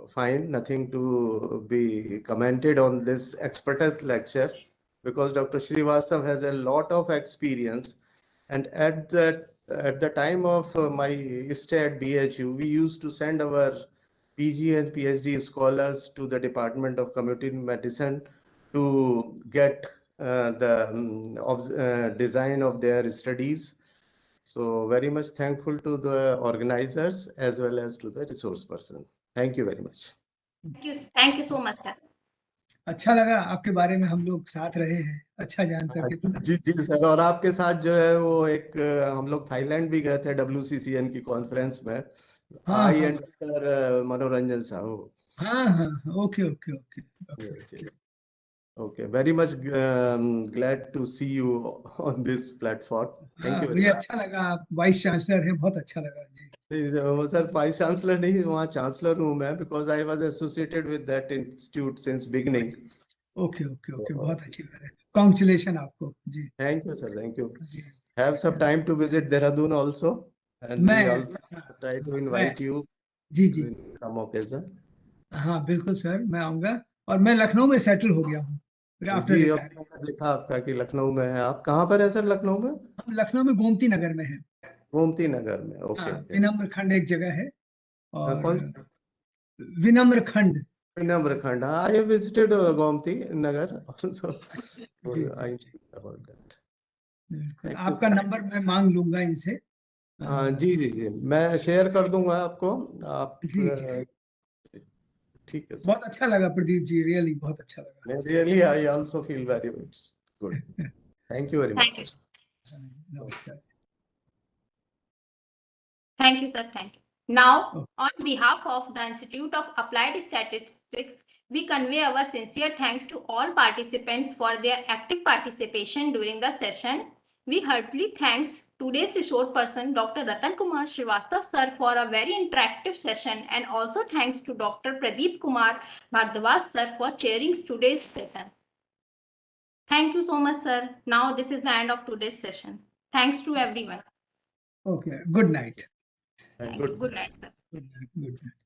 fine, nothing to be commented on this expert lecture, because Dr. Srivastava has a lot of experience. And at the time of my stay at BHU, we used to send our PG and PhD scholars to the Department of Community Medicine to get the design of their studies. So very much thankful to the organizers as well as to the resource person. Thank you very much. Thank you so much, sir. अच्छा लगा आपके बारे में, हम लोग साथ रहे हैं, अच्छा जान करके पता। जी जी सर, और आपके साथ जो है वो एक हम लोग थाईलैंड भी गए थे WCCN की कॉन्फ्रेंस में, हाँ आई हाँ एंड डॉक्टर मनोरंजन साहू। हाँ हाँ, okay okay okay okay Yes, yes. Okay, very much glad to see you on this platform. Thank हाँ, you very मुझे much. अच्छा लगा, आप वाइस चांसलर हैं, बहुत अच्छा लगा जी। वो सर वाइस चांसलर नहीं, वहाँ चांसलर हूँ मैं, because I was associated with that institute since beginning. Okay okay okay, बहुत अच्छी बात है, कॉन्ग्रेचुलेशन आपको जी। Thank you sir, thank you. जी Have some time to visit Dehradun also, and we मैं also हाँ, try to हाँ, मैं invite you ji ji in some occasion. हाँ बिल्कुल सर, मैं आऊँगा। और मैं लखनऊ में सेटल हो गया हूँ आफ्टर जी, अब रिटायरिंग। मैंने देखा आपका कि लखनऊ में है। आप कहाँ पर है सर लखनऊ में? हम लखनऊ में गोमती नगर में हैं। गोमती नगर में। हाँ, ओके ओके। विनम्र खंड एक जगह है, और कौन सा? Vinamra Khand. Namrakhand, I have visited Gomti Nagar also. जी जी I जी, know about that. बिल्कुल, Thank you आपका sir. नंबर मैं मांग लूंगा इनसे। जी जी जी, मैं शेयर कर दूंगा आपको। आप जी जी, ठीक है सर। बहुत अच्छा लगा प्रदीप जी, रियली बहुत अच्छा लगा। Really I also feel very good. Thank you very much Thank you. Sir. नमस्कार। Thank you, sir. Thank you. Now, Oh. on behalf of the Institute of Applied Statistics, we convey our sincere thanks to all participants for their active participation during the session. We heartily thanks today's resource person, Dr. Ratan Kumar Srivastava sir, for a very interactive session, and also thanks to Dr. Pradeep Kumar Bhardwaj sir for chairing today's session. Thank you so much, sir. Now this is the end of today's session. Thanks to everyone. Okay, good night. Thank you. Good night, sir. Good night. Good night.